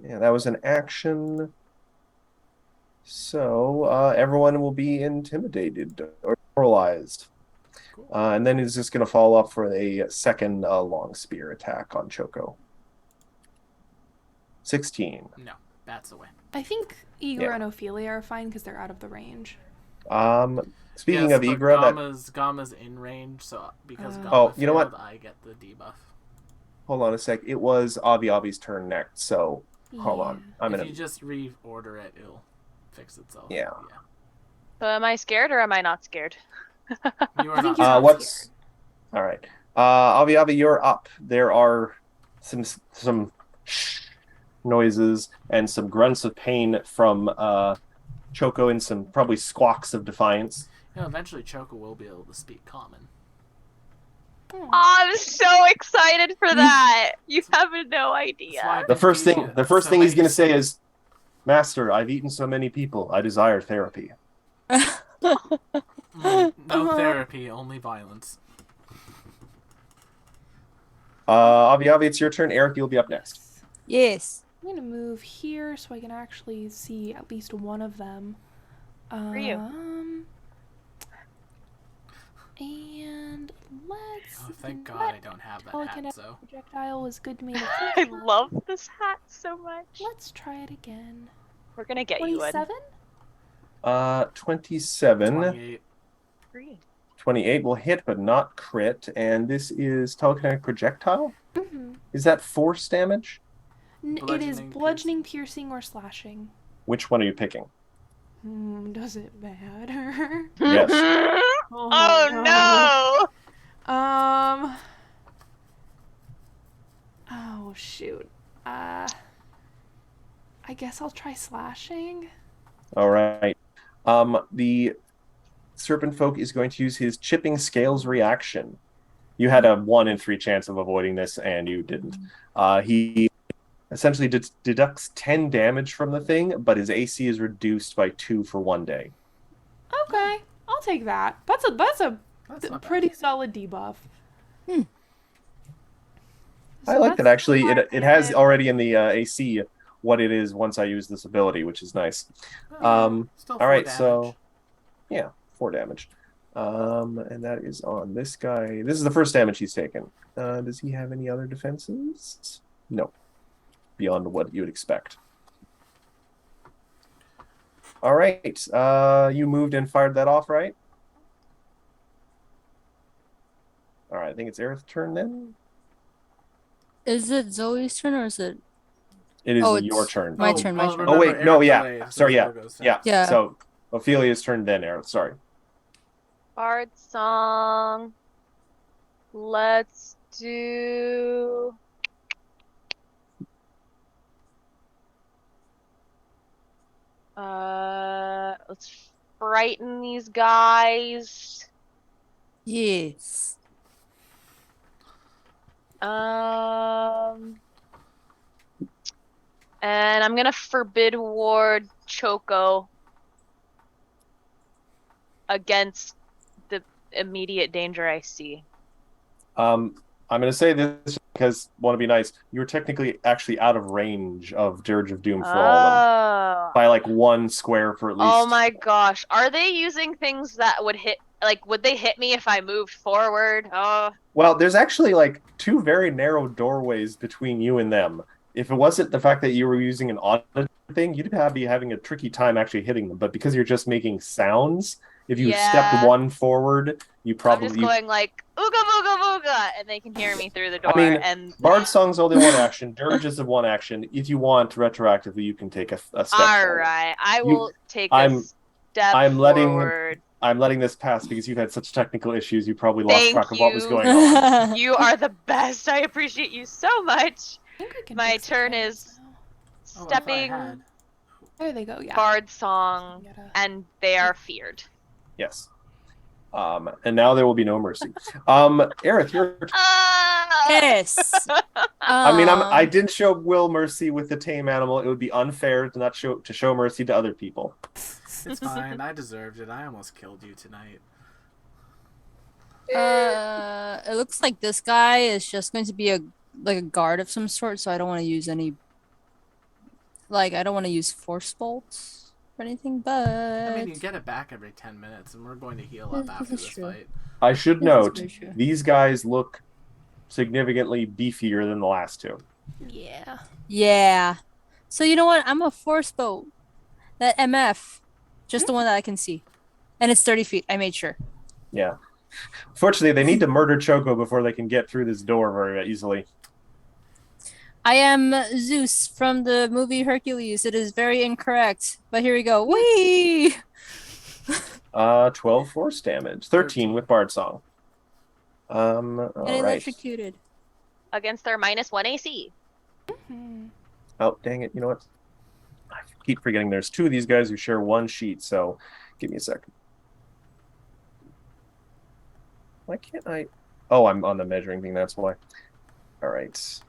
Yeah, that was an action. So everyone will be intimidated or demoralized. Cool. And then he's just going to follow up for a second long spear attack on Choco. 16. No, bats away. I think Igor Yeah. and Ophelia are fine because they're out of the range. Speaking Yes, of but Igra, Gamma's in range, so because Gamma Oh, you know what? failed, I get the debuff. hold on a sec. It was Avi's turn next, so hold on. I'm If gonna. you just reorder it, it'll fix itself. Yeah. So am I scared or am I not scared? You are not. you're not What's all right? Avi, you're up. There are some noises and some grunts of pain from Choco and some probably squawks of defiance. You know, eventually Choco will be able to speak common. Oh, I'm so excited for that. You have no That's why idea. The first thing he's gonna say is. is, "Master, I've eaten so many people. I desire therapy." No therapy, only violence. Avi, it's your turn. Eric, you'll be up next. Yes. I'm gonna move here so I can actually see at least one of them. For you. And let's. Oh, thank God I don't have that hat, Telekinetic so. projectile was good to me. the I first time. love this hat so much. Let's try it again. We're gonna get you one. 27? 27. 28. Green. 28 will hit, but not crit. And this is telekinetic projectile. Mm-hmm. Is that force damage? It is bludgeoning, piercing, or slashing. Which one are you picking? Does it matter? Yes. Oh no! Oh shoot. I guess I'll try slashing. All right. The serpent folk is going to use his chipping scales reaction. You had a 1 in 3 chance of avoiding this, and you didn't. He essentially deducts 10 damage from the thing, but his AC is reduced by 2 for 1 day. Okay, I'll take that. That's a pretty solid debuff. I like that actually. It has already in the AC what it is once I use this ability, which is nice. All right, damage. So yeah, 4 damage. And that is on this guy. This is the first damage he's taken. Does he have any other defenses? No. Beyond what you would expect. All right. You moved and fired that off, right? All right. I think it's Aerith's turn then. Is it Zoe's turn or is it? It is your turn. My turn. My turn. Oh wait, no, yeah. Delayed, sorry, yeah. Yeah. So Ophelia's turn then, Aerith. Sorry. Bard song. Let's do. Let's frighten these guys. Yes. And I'm gonna forbid ward Choco against the immediate danger I see. I'm gonna say this because want to be nice. You're technically actually out of range of Dirge of Doom for all of them by like 1 square for at least. Oh my gosh, are they using things that would hit? Like, would they hit me if I moved forward? Oh. Well, there's actually like 2 very narrow doorways between you and them. If it wasn't the fact that you were using an auto thing, you'd be having a tricky time actually hitting them. But because you're just making sounds, if you stepped 1 forward, you probably... I'm just going like, ooga booga booga, and they can hear me through the door. I mean, and Bard Song's only 1 action. Dirge is a 1 action. If you want, retroactively, you can take a step forward. Alright, I will take a step forward. I'm letting this pass because you've had such technical issues, you probably lost track of what was going on. You are the best. I appreciate you so much. My turn is stepping. There they go. Yeah. Bard song, and they are feared. Yes. And now there will be no mercy. Aerith, your turn. Yes. I mean, I didn't show Will mercy with the tame animal. It would be unfair to not show mercy to other people. It's fine. I deserved it. I almost killed you tonight. It looks like this guy is just going to be a guard of some sort, so I don't want to use any. Like, I don't want to use force bolts or anything, but I mean, you get it back every 10 minutes, and we're going to heal up after this fight. I should note these guys look significantly beefier than the last 2. Yeah. Yeah. So you know what? I'm a force bolt. That MF. Just the one that I can see. And it's 30 feet. I made sure. Yeah. Fortunately, they need to murder Choco before they can get through this door very easily. I am Zeus from the movie Hercules. It is very incorrect. But here we go. Whee! 12 force damage. 13 with Bard Song. And electrocuted. Against their -1 AC. Oh, dang it. You know what? I keep forgetting there's 2 of these guys who share 1 sheet, so give me a second. Why can't I? Oh, I'm on the measuring thing, that's why. All right.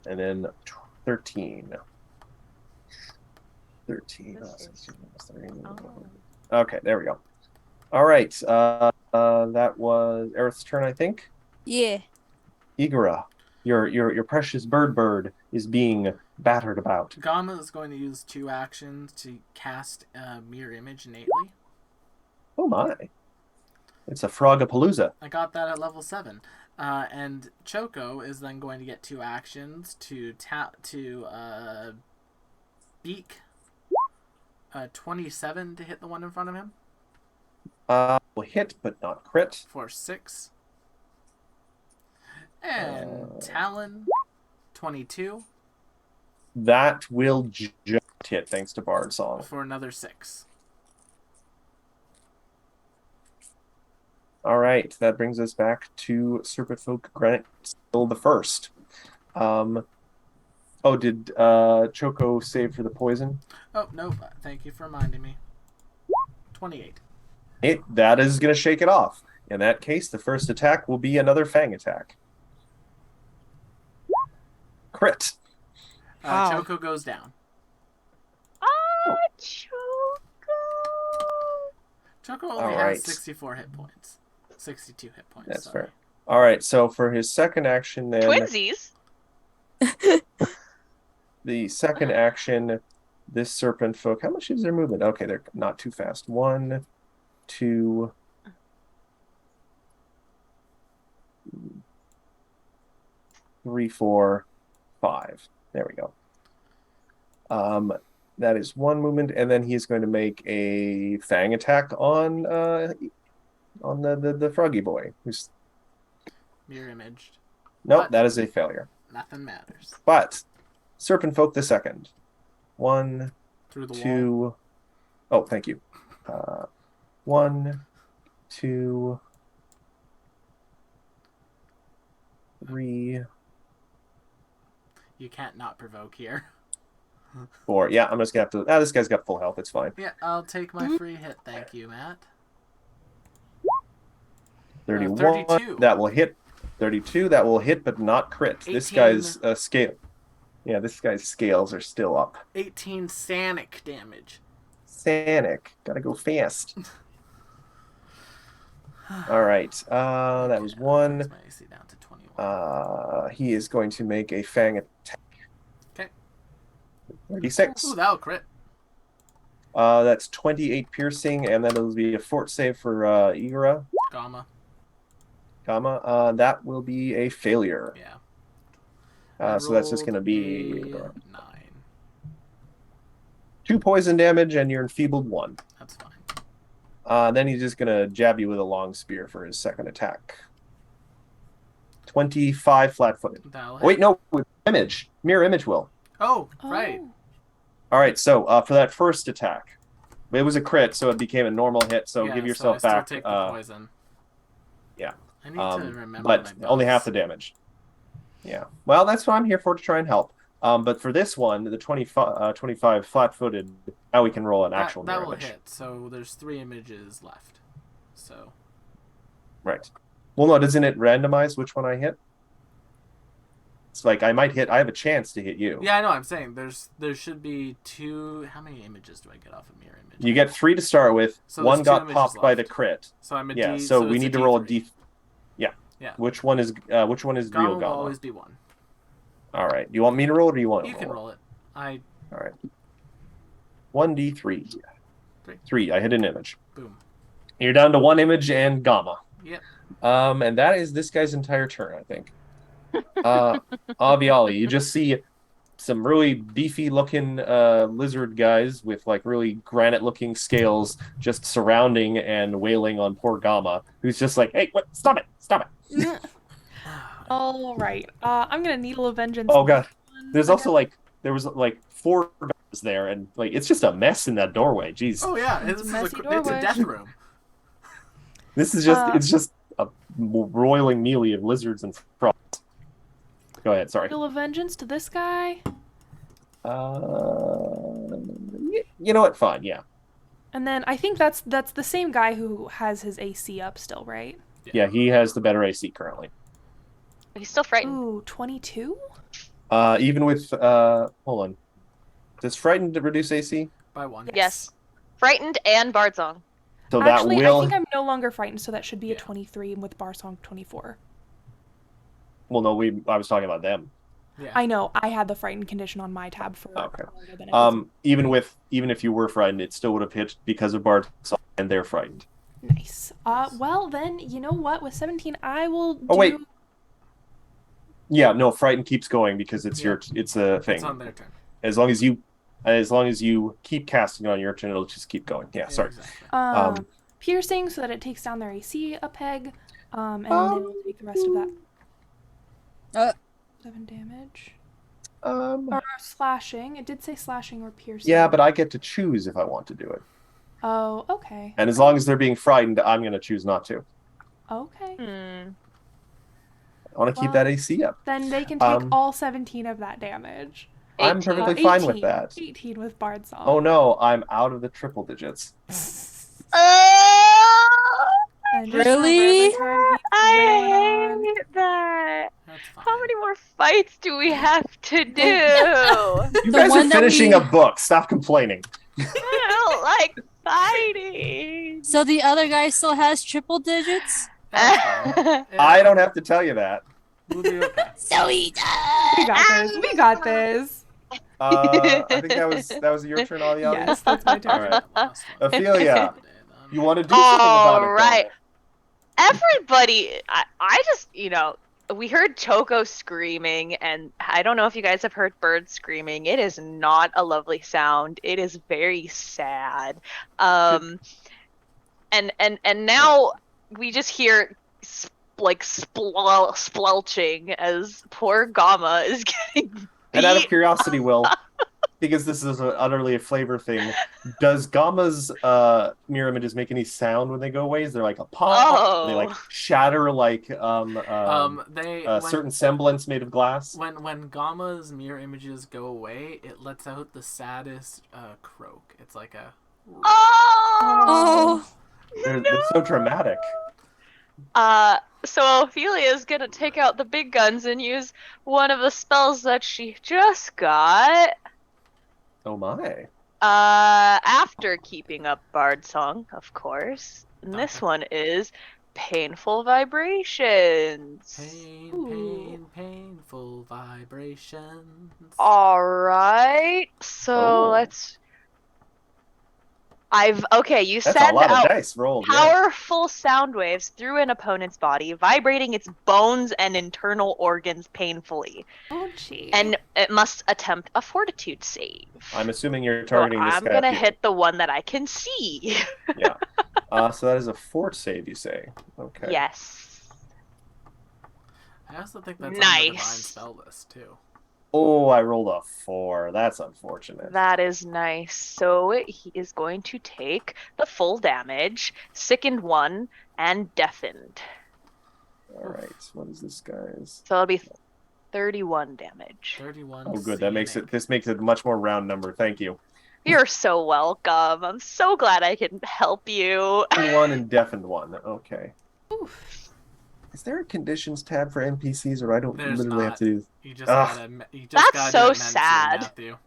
And then 13. 13. Okay, there we go. All right. That was Aerith's turn, I think. Yeah. Igora, your precious bird is being battered about. Gamma is going to use 2 actions to cast a mirror image innately. Oh my. It's a Frogapalooza. I got that at level 7. And Choco is then going to get 2 actions to beak 27 to hit the one in front of him. will hit, but not crit. For 6. And Talon, 22. That will just hit, thanks to Bard Song. For another 6. All right, that brings us back to Serpent Folk Granite, still the first. Did Choco save for the poison? Oh, no, thank you for reminding me. 28. That is going to shake it off. In that case, the first attack will be another Fang attack. Crit. Wow. Choco goes down. Choco. Choco only All has right. 64 hit points. 62 hit points. That's sorry. fair. All right, so for his second action then... Twinsies. The second action, this Serpent Folk... How much is their movement? Okay, they're not too fast. 1, 2... 3, 4, 5. There we go. That is one movement, and then he's going to make a Fang attack on the froggy boy. Who's Mirror imaged. nope, But- that is a failure. Nothing matters. But Serpent Folk the second. 1, Through the wall. 2. Oh, thank you. 1, 2, 3, You can't not provoke here. 4. Yeah, I'm just gonna have to. This guy's got full health. It's fine. Yeah, I'll take my free hit. Thank you, Matt. 31. 32. That will hit. 32. That will hit, but not crit. This 18. guy's scale. Yeah, this guy's scales are still up. 18 Sanic damage. Sanic. Gotta go fast. All right. That was one. Brings my AC down to 21. He is going to make a Fang attack. Okay. 36. Ooh, that'll crit. That's 28 piercing, and then it'll be a fort save for Igora. Gamma. That will be a failure. Yeah. So that's just going to Rolled be a 9. 2 poison damage, and you're enfeebled 1. That's fine. Then he's just going to jab you with a long spear for his second attack. 25 flat-footed. That'll Oh, wait, hit. no, mirror image will. Oh, right. All right, so for that first attack, it was a crit, so it became a normal hit. So Yeah, give yourself so I back. still take the poison. Yeah. I need to remember But my only half buffs. the damage. Yeah. Well, that's what I'm here for, to try and help. But for this one, the 25 flat-footed, now we can roll an actual that mirror will image. hit. So there's 3 images left. So Right. Well, no, doesn't it randomize which one I hit? It's like I might hit. I have a chance to hit you. yeah, I know. I'm saying there should be 2. How many images do I get off a mirror image? You get 3 to start with. So One there's 2 got images popped by the left. crit. So I'm a Yeah. D. So we it's need to roll a D3. D. Yeah. Yeah. Which one is Gamma real will Gamma? always be 1. All right. Do you want me to roll, or do you want? You to can roll? roll it. I 1d3. 3. 3. I hit an image. Boom. You're down to 1 image and Gamma. Yep. And that is this guy's entire turn, I think. Aviali, you just see some really beefy looking lizard guys with like really granite looking scales just surrounding and wailing on poor Gamma, who's just like, hey, what? Stop it. All right. I'm gonna needle of vengeance. Oh god. one, There's I also there was 4 guys there, and it's just a mess in that doorway. Jeez. Oh yeah, It's this a is messy it's a doorway. death room. This is just it's just a roiling melee of lizards and frogs. Go ahead, sorry. Needle of vengeance to this guy, You know what? Fine, yeah. and then I think that's the same guy who has his AC up still, right? Yeah, he has the better AC currently. He's still frightened. Ooh, 22. Even with hold on. Does frightened reduce AC? By 1. Yes. Frightened and Bard Song. So Actually, that will I think I'm no longer frightened, so that should be a Yeah. 23, and with Barsong 24. Well no, I was talking about them. Yeah. I know I had the frightened condition on my tab for Okay. longer than it was. Even if you were frightened, it still would have hit because of Bard's song, and they're frightened. Nice. Well then, you know what? With 17, I will do. Oh, wait. Yeah, no, frightened keeps going because it's Yeah. it's a thing. It's on their turn. As long as you keep casting it on your turn, it'll just keep going. Yeah, sorry. Exactly. Um, piercing so that it takes down their AC a peg, and they will take the rest of that. 7 damage. Or slashing. It did say slashing or piercing. Yeah, but I get to choose if I want to do it. Oh, okay. And as long as they're being frightened, I'm going to choose not to. Okay. I want to keep that AC up. Then they can take all 17 of that damage. I'm perfectly fine with that. 18 with Bard Song. Oh no, I'm out of the triple digits. And Really? I hate that. How many more fights do we have to do? You guys are finishing a book. Stop complaining. I don't like fighting. So the other guy still has triple digits? I don't have to tell you that. So he We got this. We got this. I think that was your turn, Ollie. Yes, that's my turn. All right. Ophelia, you want to do something about it? All right. Everybody, I just, we heard Choco screaming, and I don't know if you guys have heard birds screaming. It is not a lovely sound. It is very sad. And now we just hear splelching as poor Gamma is getting beat. And out of curiosity, Will, because this is utterly a flavor thing, does Gamma's mirror images make any sound when they go away? Is there like a pop? Oh. They like shatter like certain semblance made of glass? When Gamma's mirror images go away, it lets out the saddest croak. It's like a Oh. It's so dramatic. So Ophelia's gonna take out the big guns and use one of the spells that she just got. Oh my. After keeping up Bard Song, of course. And this one is Painful Vibrations. Painful vibrations. Alright. So let's... you That's send a lot out of dice rolled. powerful sound waves through an opponent's body, vibrating its bones and internal organs painfully. Oh, gee. And it must attempt a fortitude save. I'm assuming you're targeting this guy. I'm gonna hit the one that I can see. Yeah. So that is a fort save, you say? Okay. Yes. I also think that's on the Nice. divine spell list too. Oh, I rolled a 4. That's unfortunate. That is nice. So he is going to take the full damage, sickened 1, and deafened. All right. What is this guy's? So it'll be 31 damage. 31. Oh, good. This makes it a much more round number. Thank you. You're so welcome. I'm so glad I can help you. 1 and deafened 1. Okay. Oof. Is there a conditions tab for NPCs, or I don't There's literally not. have to? You just Ugh. That's gotta so do it mentally, sad. Matthew.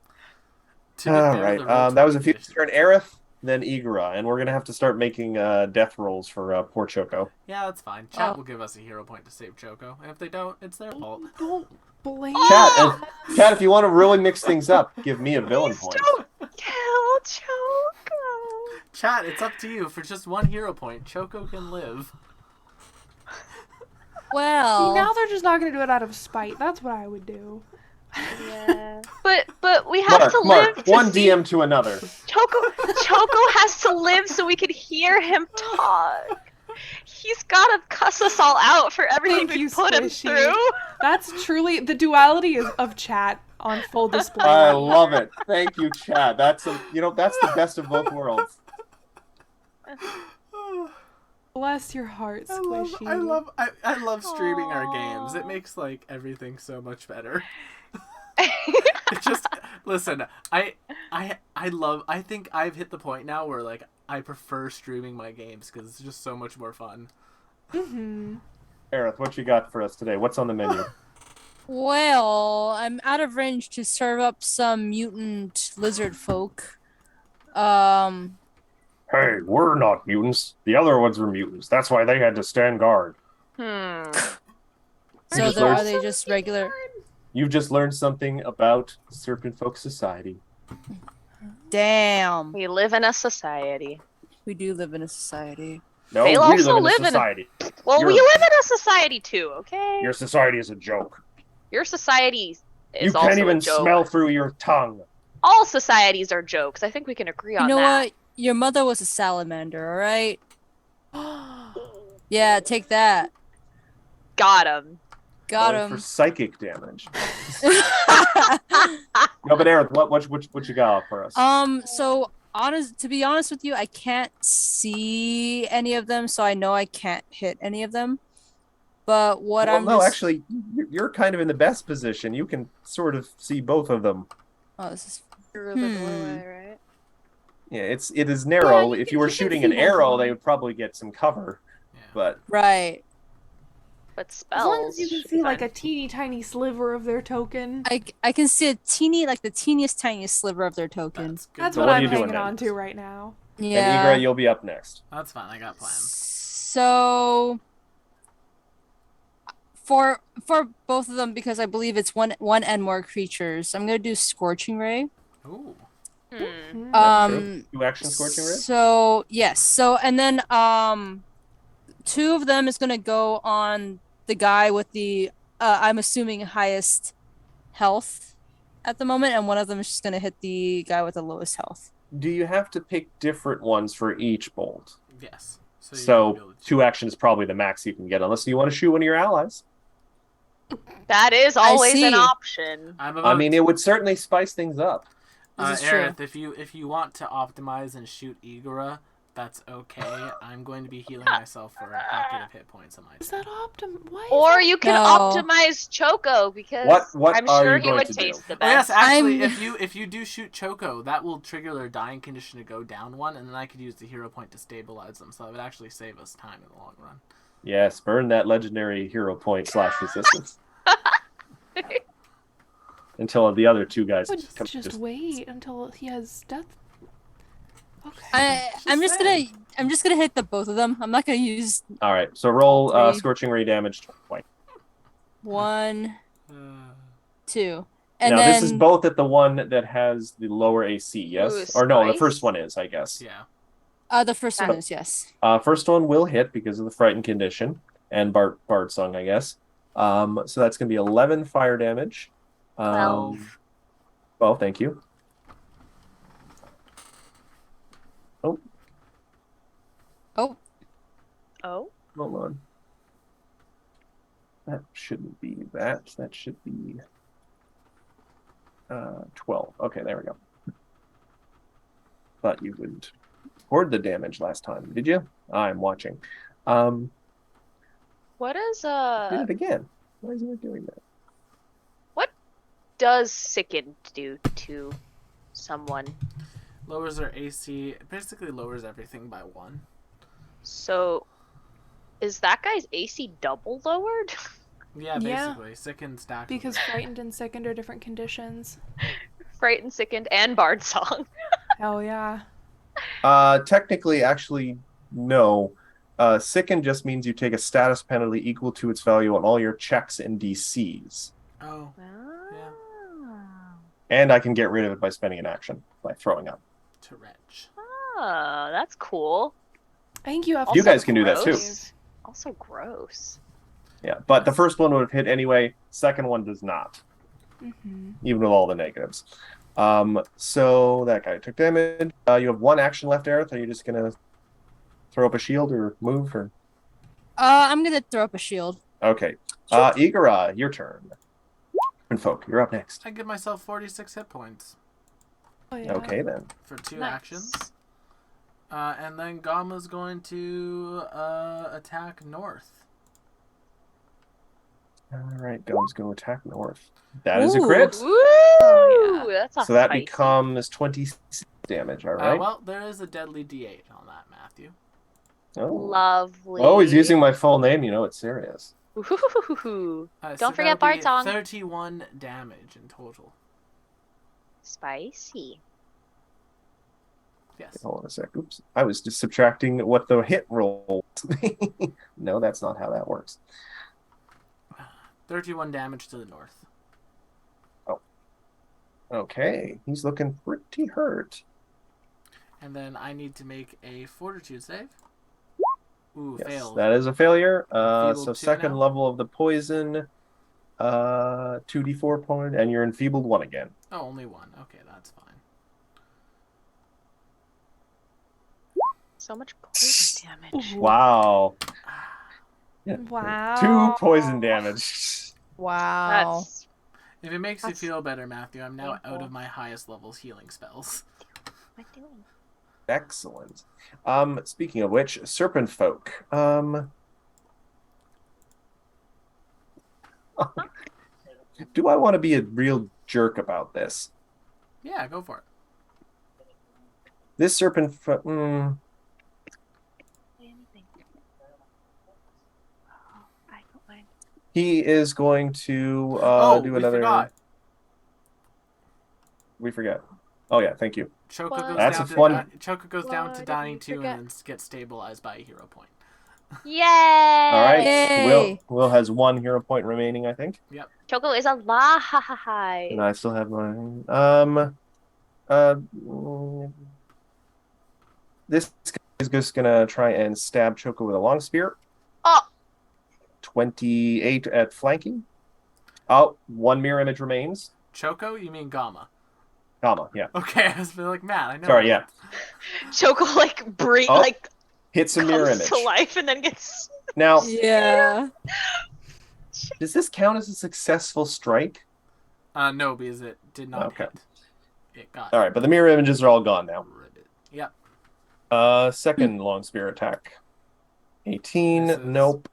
To be All fair, right. the roll That was a 20 few turn. Aerith, then Igora, and we're gonna have to start making death rolls for poor Choco. Yeah, that's fine. Chat will give us a hero point to save Choco, and if they don't, it's their fault. Don't blame Chat, if you want to really mix things up, give me a villain point. Don't kill Choco. Chat, it's up to you. For just 1 hero point, Choco can live. Well, See, now they're just not going to do it out of spite. That's what I would do. Yeah. But we have to Mark, live to one see DM to another. Choco has to live so we can hear him talk. He's gotta cuss us all out for everything Thank we you, put him Squishy. through. That's truly the duality of chat on full display. I love it. Thank you, Chad. That's the best of both worlds. Bless your heart, Squishy. I love streaming our games. It makes like everything so much better. It just listen. I think I've hit the point now where like I prefer streaming my games because it's just so much more fun. Mm-hmm. Aerith, what you got for us today? What's on the menu? well, I'm out of range to serve up some mutant lizard folk. Hey, we're not mutants. The other ones were mutants. That's why they had to stand guard. Hmm. So are they just regular? You've just learned something about Serpent Folk Society. Damn. We live in a society. We do live in a society. No, They we also live live in a society. Well, we Your- live in a society too, okay? Your society is a joke. Your society is You also can't even a joke. smell through your tongue. All societies are jokes. I think we can agree You on know that. what? Your mother was a salamander, alright? Yeah, take that. Got him. Got Going for him. psychic damage. No, but Aerith, what you got for us? So to be honest with you, I can't see any of them, so I know I can't hit any of them. But what Well, I'm no, just actually, you're kind of in the best position. You can sort of see both of them. Oh, this is You're a bit away, right? Yeah, it is narrow. you If can- you were you can shooting see an both of arrow, them. they would probably get some cover. Yeah. But right. But As long as spells. you can should be see like fine. a teeny tiny sliver of their token. I can see the teeniest tiniest sliver of their token. That's good. That's So what what are I'm you doing hanging then? on to right now. and Yeah. Igra, you'll be up next. That's fine. I got plans. So for both of them, because I believe it's one and more creatures, I'm gonna do Scorching Ray. Ooh. Hmm. True. 2 action scorching ray. So yes, so and then 2 of them is gonna go on the guy with the I'm assuming highest health at the moment, and one of them is just gonna hit the guy with the lowest health. Do you have to pick different ones for each bolt? Yes. So, So 2 actions is probably the max you can get, unless you want to shoot one of your allies. That is always an see. option. I mean, it would certainly spice things up. This is true. Aerith, if you want to optimize and shoot Igora, that's okay. I'm going to be healing myself for a bucket of hit points on my Is turn. that Why is Or that- you can No. optimize Choco because What I'm are sure you he going would to do? taste the Oh yes, best. actually, I'm- if you do shoot Choco, that will trigger their dying condition to go down 1, and then I could use the hero point to stabilize them, so that would actually save us time in the long run. Yes, burn that legendary hero point / resistance. Until the other 2 guys I would come. just wait until he has death. Okay. I'm just gonna hit the both of them. I'm not gonna use All right, so roll All 3. scorching ray damage twice. 1, Uh, 2, and Now then this is both at the one that has the lower AC, yes? Ooh, Or no, the spice? first one is, I guess. yeah. the first one is yes. First one will hit because of the frightened condition and Bard song, I guess. So that's going to be 11 fire damage. 12. 12, thank you. Oh. Hold on. That shouldn't be that. That should be 12. Okay, there we go. Thought you would record the damage last time, did you? I'm watching. What is Did it again. Why is it doing that? does Sicken do to someone? Lowers their AC, basically lowers everything by 1. So is that guy's AC double lowered? Yeah, Yeah. basically. Sickened stack. Because frightened and sickened are different conditions. Frightened, Sickened, and Bard Song. Hell yeah. Technically, actually, no. Sicken just means you take a status penalty equal to its value on all your checks and DCs. Oh, And I can get rid of it by spending an action, by throwing up. to retch. Oh, that's cool. I think you have You to guys can do that too. gross. Also gross. Yeah, but the first one would have hit anyway. Second one does not, Mm-hmm. even with all the negatives. So that guy took damage. You have 1 action left, Aerith. Are you just gonna throw up a shield or move or? I'm gonna throw up a shield. Okay. Igara, your turn. And folk, you're up next. I give myself 46 hit points Oh, yeah. Okay then. for 2 Nice. actions. And then Gama's going to attack north. All right, Gums go attack north. That is a Ooh. crit. Woo! Oh, That's a So that spicy. becomes 26 damage. All right. Well, there is a deadly D8 on that, Matthew. Oh. Lovely. Oh, he's using my full name. You know it's serious. Ooh, So Don't forget that'll be Bard Song. 31 damage in total. spicy. Yes. Hold on a sec. Oops. I was just subtracting what the hit roll was. No, that's not how that works. 31 damage to the north. Okay. He's looking pretty hurt. And then I need to make a fortitude save. Ooh, Yes, failed. that is a failure. Enfeebled So 2 second now? level of the poison, 2d4 point, and you're enfeebled 1 again. Oh, only 1. Okay, that's fine. So much poison damage. Wow. Yeah. Wow. 2 poison damage. Wow. That's If it makes you That's feel better, Matthew, I'm now out painful. of my highest levels healing spells. what am I doing? Excellent. Speaking of which, serpent folk. Do I want to be a real jerk about this? Yeah, go for it. This serpent Anything. I don't mind. he is going to do we another. forgot. We forget. Oh yeah, thank you. Choco What? goes That's down a to fun- Choco goes down What to did dying we 2 forget? and then gets stabilized by a hero point. Yay! All right. Yay. Will has 1 hero point remaining, I think. Choco is alive. And I still have mine. This guy is just gonna try and stab Choco with a long spear. Oh, 28 at flanking. Oh, 1 mirror image remains. Choco, you mean Gamma? Comma, yeah. Okay, I was like, man, I know. Sorry, yeah. Choco Oh. like Hits a mirror comes image. to life and then gets. Now, Yeah. does this count as a successful strike? No, because it did not Okay. hit. It got. All right, but the mirror images are all gone now. Yep. Second long spear attack. 18. Misses. Nope.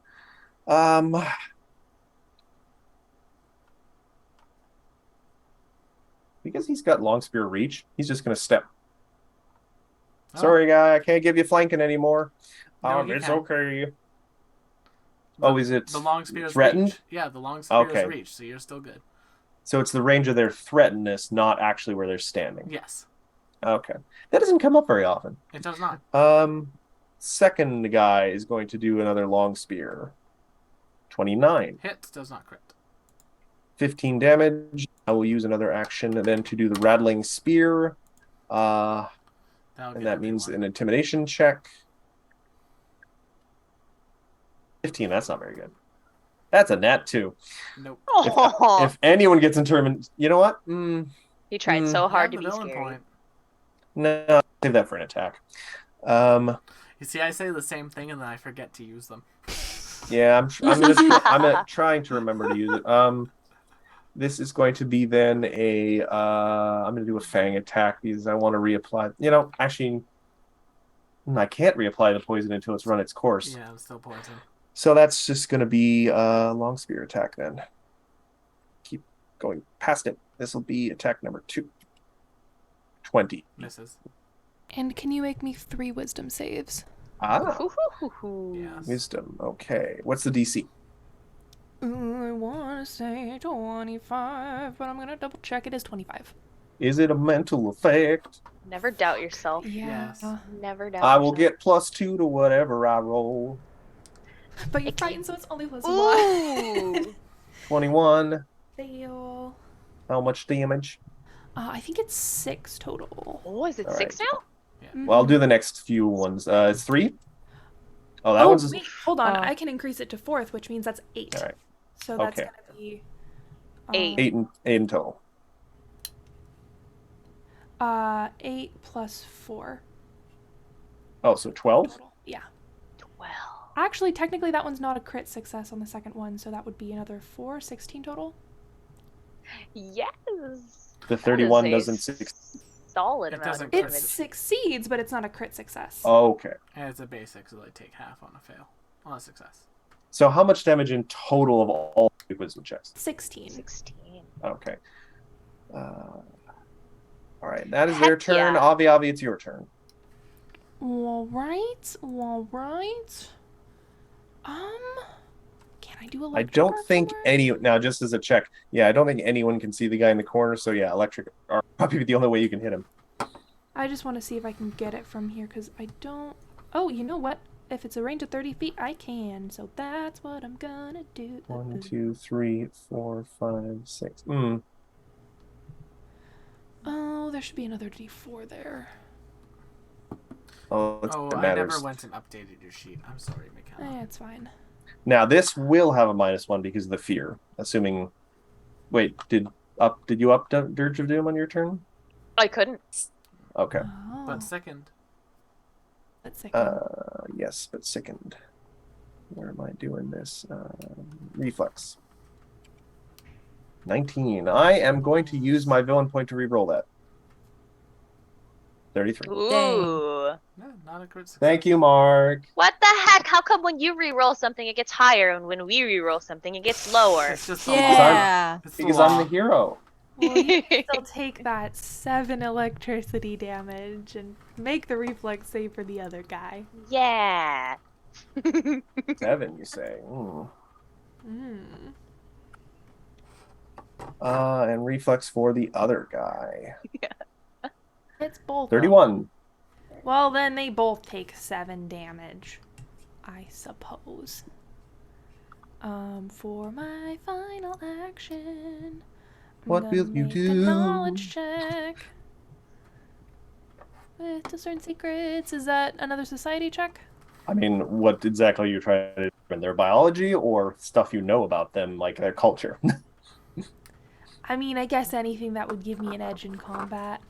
Because he's got long spear reach, he's just gonna step. Oh. Sorry, guy, I can't give you flanking anymore. No, you It's can. okay. The- Oh, is it the long spear's threatened? reach? Yeah, the long spear's Okay. reach, so you're still good. So it's the range of their threatenedness, not actually where they're standing. Yes, Okay. That doesn't come up very often. it does not. Second guy is going to do another long spear. 29. Hits does not crit. 15 damage. I will use another action then to do the rattling spear. That'll And get that means everyone. an intimidation check. 15, that's not very good. That's a nat 2. Nope. Oh, If anyone gets determined, you know what? he tried so You hard have to the be villain scary. point. No, save that for an attack. You see, I say the same thing and then I forget to use them. Yeah, I'm trying to remember to use it. This is going to be then I'm going to do a fang attack because I want to reapply. Actually, I can't reapply the poison until it's run its course. Yeah, I'm still poison. So that's just going to be a long spear attack then. Keep going past it. This will be attack number 2. 20. Misses. And can you make me 3 wisdom saves? Ah, Yes. wisdom. Okay. What's the DC? I want to say 25, but I'm going to double check. It is 25. Is it a mental effect? Never doubt yourself. Yeah. Yes. Never doubt. I will yourself. get +2 to whatever I roll. But you're Icky. fighting, so it's only plus 1. Ooh. 21. Fail. How much damage? I think it's 6 total. Oh, is it All 6 right. now? Well, I'll do the next few ones. It's 3? Oh, that one's... Wait, hold on. Oh. I can increase it to 4th, which means that's 8. All right. So that's Okay. going to be... 8. 8 in total. 8 plus 4 Oh, so 12? total. Yeah. 12. Actually, technically, that one's not a crit success on the second one, so that would be another 4, 16 total. Yes. The That 31 is a doesn't... solid It amount of doesn't It crit. damage. succeeds, but it's not a crit success. Oh, okay. And it's a basic, so they take half on a fail. On a success. So how much damage in total of all the wisdom checks? 16. 16. Okay. All right, that is their Heck turn. yeah. Avi, it's your turn. All right. Can I do I electric don't arc think somewhere? now just as a check, yeah, I don't think anyone can see the guy in the corner, so yeah, electric are probably the only way you can hit him. I just want to see if I can get it from here, because I don't... Oh, you know what? If it's a range of 30 feet, I can. So that's what I'm gonna do. 1, 2, 3, 4, 5, 6. Oh, there should be another D4 there. Oh, Oh, it I matters. never went and updated your sheet. I'm sorry, McKenna. It's fine. Now this will have a -1 because of the fear. Assuming, wait, did you up Dirge of Doom on your turn? I couldn't. Okay. Oh, But second, that's sick. Yes, but sickened. Where am I doing this? Reflex. 19. I am going to use my villain point to reroll that. 33. Ooh. No, not a crit success. Thank you, Mark. What the heck? How come when you re-roll something it gets higher, and when we re-roll something it gets lower? It's just the law. Yeah. It's the Because law. I'm the hero. Well, you can still take that 7 electricity damage and make the reflex save for the other guy. Yeah. 7, you say. And reflex for the other guy. It's both. 31. Well, then they both take 7 damage, I suppose. For my final action, What I'm will gonna you make do? a knowledge check with discern secrets. Is that another society check? I mean, what exactly are you trying to determine? Their biology or stuff you know about them, like their culture? I mean, I guess anything that would give me an edge in combat.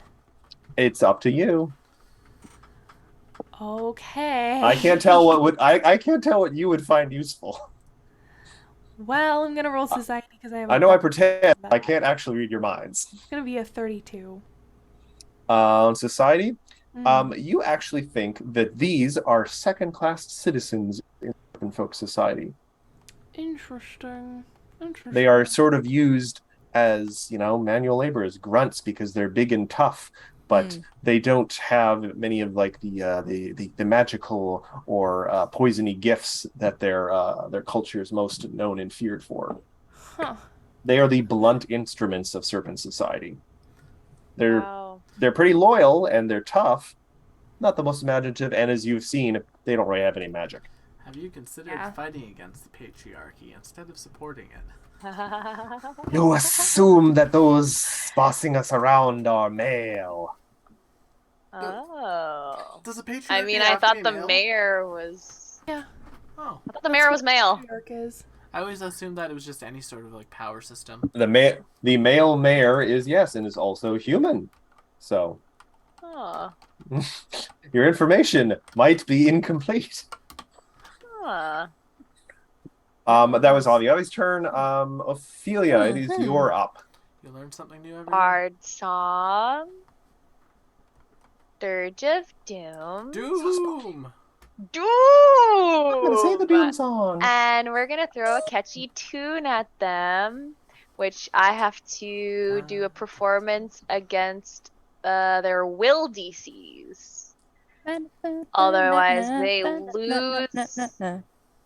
It's up to you. Okay. I can't tell I can't tell what you would find useful. Well, I'm gonna roll society because I have. I know I pretend. I can't actually read your minds. It's gonna be a 32. Society. You actually think that these are second-class citizens in Serpent Folk society. Interesting. They are sort of used as, manual laborers, grunts, because they're big and tough, but they don't have many of like the magical or poisony gifts that their culture is most known and feared for. Huh. They are the blunt instruments of Serpent society. Wow. They're pretty loyal and they're tough, not the most imaginative, and as you've seen, they don't really have any magic. Have you considered fighting against the patriarchy instead of supporting it? You assume that those bossing us around are male. Oh. Does the patriarchy I mean, I have to thought be the male? mayor was. Yeah. Oh. I thought the mayor was male. I always assumed that it was just any sort of like power system. The male mayor is, yes, and is also human. So Huh. your information might be incomplete. Huh. That was Aviavi's turn. Ophelia, it is your up. You learn something new every day. Bard song. Dirge of Doom. Doom! I'm gonna say the Doom! Doom song. And we're gonna throw a catchy tune at them, which I have to do a performance against their will DCs. Otherwise, they lose.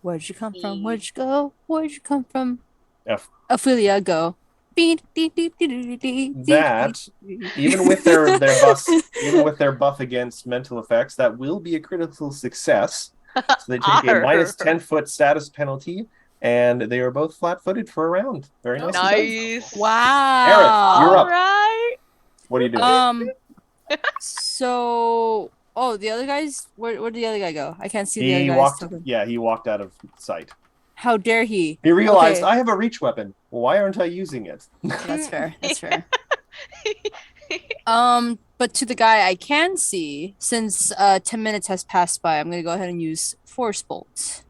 Where'd you come from? Where'd you go? Where'd you come from? F. Ophelia, go. That even with their buff against mental effects, that will be a critical success. So they take a minus 10-foot status penalty, and they are both flat-footed for a round. Very nice. Nice. Wow. Aerith, you're up. Right. What are you doing? So, the other guys. Where did the other guy go? I can't see the other guys. He walked out of sight. How dare he? He realized, Okay. I have a reach weapon. Why aren't I using it? That's fair. That's fair. But to the guy I can see, since 10 minutes has passed by, I'm gonna go ahead and use Force Bolt.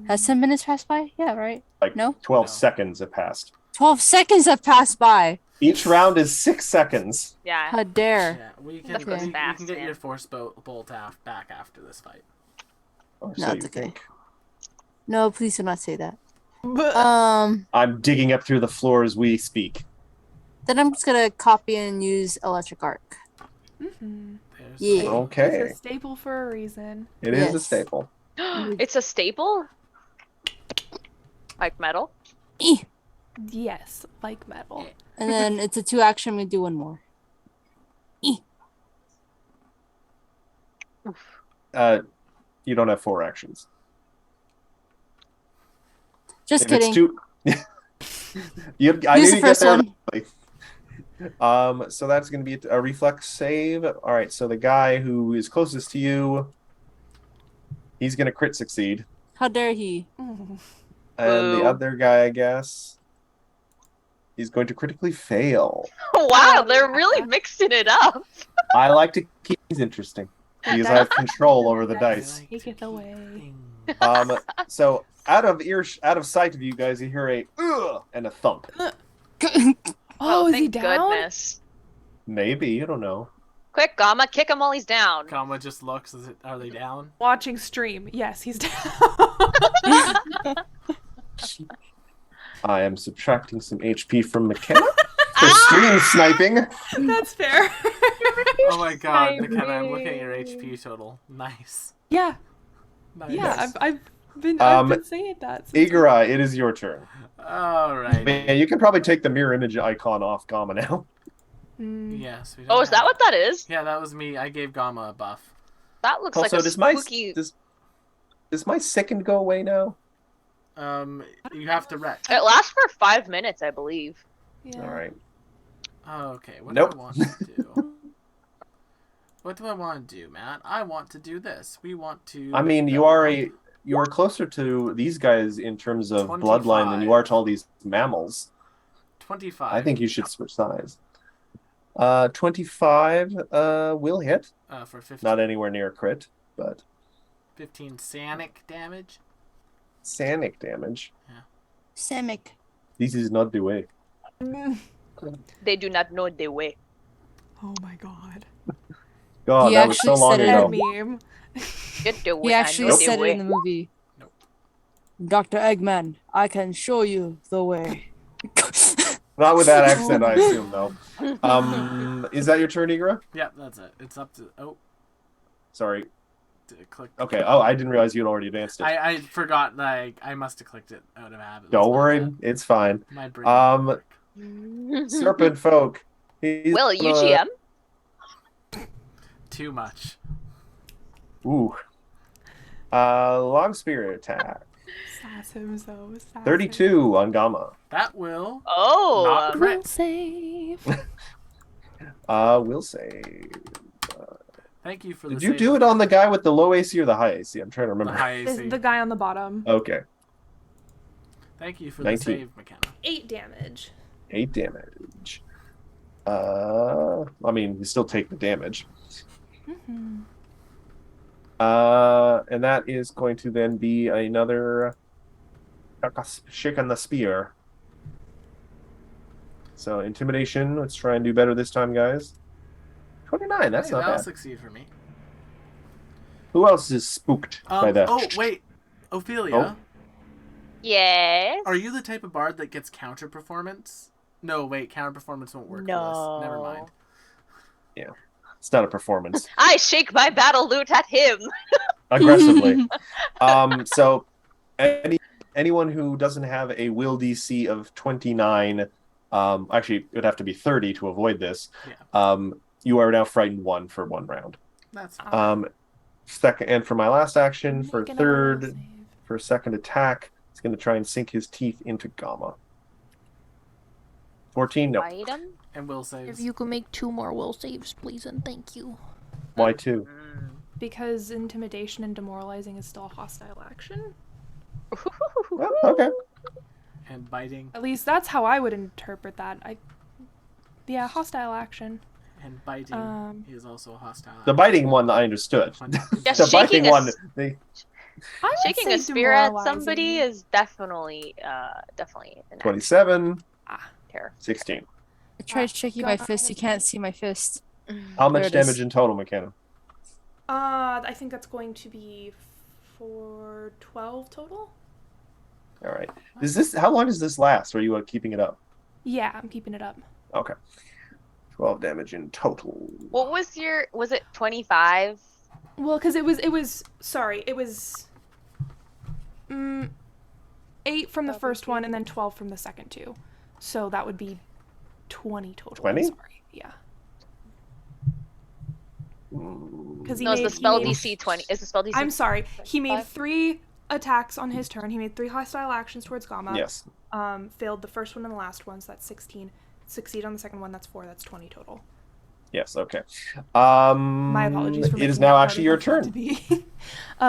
Has 10 minutes passed by? Yeah, right. Like No? 12 seconds have passed. 12 seconds have passed by. Each round is 6 seconds. Yeah. How dare? Yeah, we can, Okay. you Fast, can get man. your force back after this fight. Or No, so it's you okay. think. No, please do not say that. I'm digging up through the floor as we speak. Then I'm just gonna copy and use Electric Arc. There's Yeah. Okay. It's a staple for a reason. It is a Yes. staple. It's a staple? Like metal? Yes, like metal. And then it's a 2-action. I'm gonna do one more. You don't have 4 actions. Just If kidding. it's too... I Use knew the you'd first get there one. eventually. So that's going to be a reflex save. All right, so the guy who is closest to you, he's going to crit succeed. How dare he? And Boo. the other guy, I guess, he's going to critically fail. Wow, they're really mixing it up. I like to keep things interesting. because I have control over the dice. Take it away. So out of sight of you guys, you hear a ugh and a thump. Oh, is he thank down? goodness. Maybe, you don't know. Quick, Gamma, kick him while he's down. Gamma just looks. Are they down? Watching stream. Yes, he's down. I am subtracting some HP from McKenna for stream sniping. That's fair. Oh my god, McKenna, I'm looking at your HP total. Nice. Yeah. Nice. Yeah, I've been saying that. Igara, it is your turn. Alright. Man, you can probably take the mirror image icon off Gamma now. Yes. We don't Oh, is that have- what that is? Yeah, that was me. I gave Gamma a buff. That looks Also, like a does my spooky... does my second go away now? You have to rest. It lasts for 5 minutes, I believe. Yeah. All right. Okay, what Nope. do I want to do? What do I want to do, Matt? I want to do this. We want to... I mean, you are closer to these guys in terms of 25. bloodline than you are to all these mammals. 25. I think you should switch sides. 25 will hit. For 15. Not anywhere near a crit, but 15 sanic damage. sanic damage. Samick. This is not the way. They do not know the way. Oh my god. God, He that was so actually long said it ago. That meme. Get the way. He I actually know said the it in the way. movie. Nope. Dr. Eggman, I can show you the way. Not with that accent, I assume, though. Is that your turn, Igra? Yeah, that's it. It's up to... Oh, Sorry. click. Okay. Oh, I didn't realize you'd already advanced it. I forgot, like, I must have clicked it out of habit. Don't That's my worry, bad. it's fine. My brain. Serpent folk. He's Will, gonna- UGM? Too much. Ooh. Long spear attack. Sass him so. Sass him. 32 on Gamma. That will Oh. not Will crit. save. We'll say. Thank you for the Did you do it on the guy with the low AC or the high AC? I'm trying to the remember. high This AC. is the guy on the bottom. Okay. Thank you for 19. the save, McKenna. 8 damage. 8 damage. I mean, you still take the damage. Mm-hmm. And that is going to then be another shake on the spear. So intimidation. Let's try and do better this time, guys. 29. That's Hey, not that'll bad. succeed for me. Who else is spooked by that? Oh, wait. Ophelia, Oh. Yes. are you the type of bard that gets counter performance? No, wait, counter performance won't work for this. Never mind. It's not a performance. I shake my battle loot at him. Aggressively. So anyone who doesn't have a will DC of 29, actually it would have to be 30 to avoid this. Yeah. You are now frightened 1 for 1 round. That's fine. Second, and for my last action, for Make another will third, save. for a second attack, he's going to try and sink his teeth into Gamma. 14, no. Item? And will saves. If you could make 2 more will saves, please, and thank you. Why 2? Because intimidation and demoralizing is still a hostile action. Well, okay. And biting. At least that's how I would interpret that. Yeah, hostile action. And biting is also a hostile. The biting one I understood. Yeah, The biting shaking a, one, they, I would shaking say a spear at demoralizing. somebody is definitely an 27, terror. 16. I tried shaking my God. fist. You can't see my fist. How There much it is. damage in total, McKenna? I think that's going to be for 12 total. All right. How long does this last? Or are you keeping it up? Yeah, I'm keeping it up. Okay. 12 damage in total. What was was it 25? Well, because it was 8 from the first one and then 12 from the second two. So that would be 20 total. 20? I'm sorry. Yeah. Because No, it's the spell DC 20. Is the spell DC? I'm sorry. He made 5? 3 attacks on his turn. He made 3 hostile actions towards Gamma. Yes. Failed the first one and the last one, so that's 16. Succeed on the second one, that's 4. That's 20 total. Yes, okay. My apologies for It is making now that actually your harder than it turn. to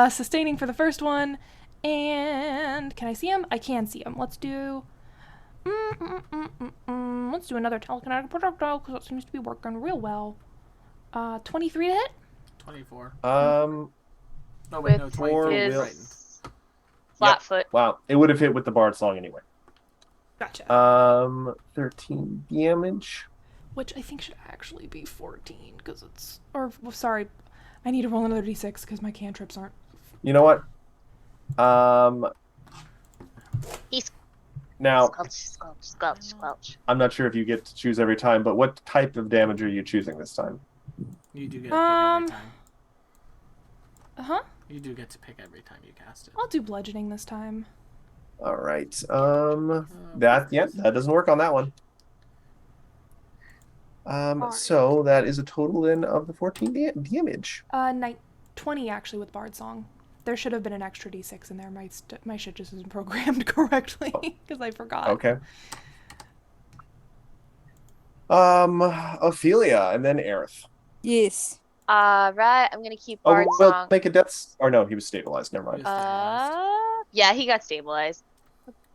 be. Sustaining for the first one. And can I see him? I can see him. Let's do... Let's do another telekinetic projectile because that seems to be working real well. 23 to hit? 24. Um, No, wait, no, With 23 his- is frightened. Flatfoot. wow, it would have hit with the Bard Song anyway. Gotcha. 13 damage. Which I think should actually be 14 because it's. Or sorry, I need to roll another d6 because my cantrips aren't. You know what? He's Now, squelch. I'm not sure if you get to choose every time, but what type of damage are you choosing this time? You do get to pick every time. Huh? You do get to pick every time you cast it. I'll do bludgeoning this time. All right. That doesn't work on that one. So that is a total then of the 14 damage. 20 actually with Bard Song. There should have been an extra d6 in there. My shit just isn't programmed correctly because I forgot. Okay. Ophelia and then Aerith. Yes. Right. I'm gonna keep Oh, Bard we'll Song. make a death. Or no, he was stabilized. Never mind. Yeah, he got stabilized.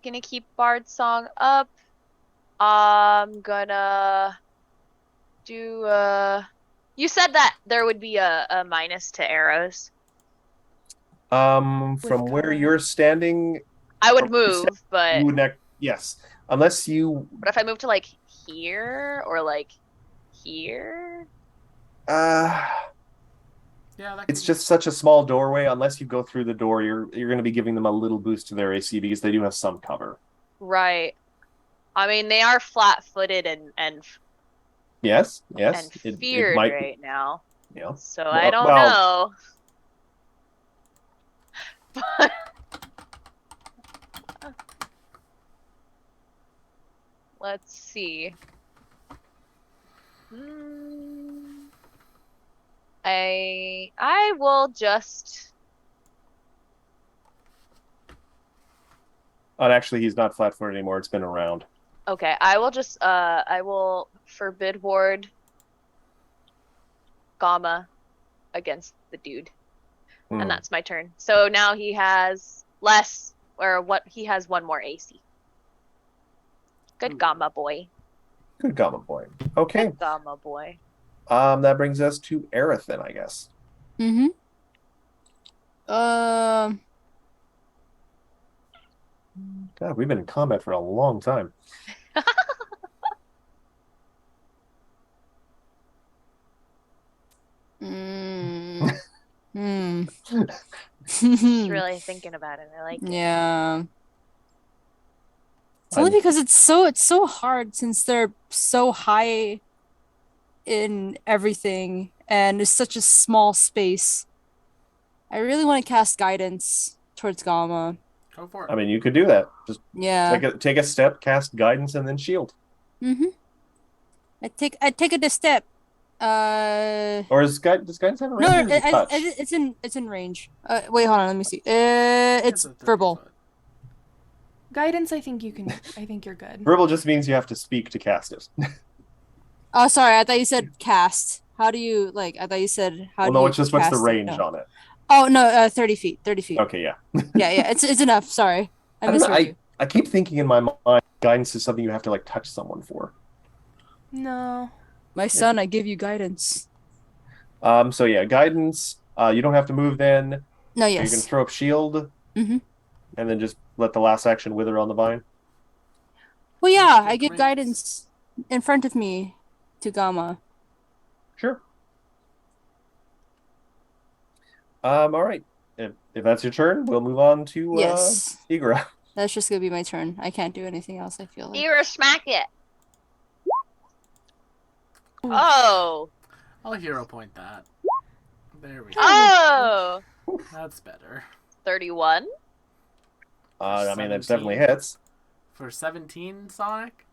Gonna keep Bard Song up. I'm gonna do you said that there would be a minus to arrows. From where cover. you're standing, I would From where you're move, but you would yes, unless you. but if I move to like here or like here, Yeah, that It's can- just such a small doorway. Unless you go through the door, you're going to be giving them a little boost to their AC because they do have some cover. right. I mean, they are flat-footed and Yes. and feared might. right now, Yeah. so I don't well- know. But let's see. I will just. And actually, he's not flat-footed anymore. It's been around. Okay, I will just I will forbid ward Gamma against the dude. Hmm. And that's my turn. So now he has less or what he has one more AC. Good Gamma boy. Good Gamma boy. Okay. Good Gamma boy. That brings us to Aerith then, I guess. Mm-hmm. God, we've been in combat for a long time. Just really thinking about it. I like it. Yeah. It's only because it's so hard since they're so high in everything and it's such a small space. I really want to cast guidance towards Gamma. Go for it. I mean, you could do that. Just Yeah. take a step, cast guidance, and then shield. Mm-hmm. I take a step. Or does guidance have a range? No, or is it touch? it's in range. Wait, hold on, let me see. It's a 30 verbal. foot. Guidance, I think you're good. Verbal just means you have to speak to cast it. Oh, sorry, I thought you said cast. How do you I thought you said how Well, do no, you it's just what's the cast it? range No. on it. Oh no, 30 feet. 30 feet. Okay, yeah. Yeah, it's enough. Sorry, I don't know, misheard you. I keep thinking in my mind, guidance is something you have to like touch someone for. No. My son, I give you guidance. So yeah, guidance. You don't have to move then. No, You can yes. throw up shield. Mhm. And then just let the last action wither on the vine. Well, yeah, I Take give minutes. guidance in front of me to Gamma. Sure. All right. If that's your turn, we'll move on to Yes, Igra. that's just gonna be my turn. I can't do anything else. I feel like. You're smack it. Oh. I'll hero point that. There we go. Oh. That's better. 31. I mean, that 17. definitely hits. For 17, Sonic?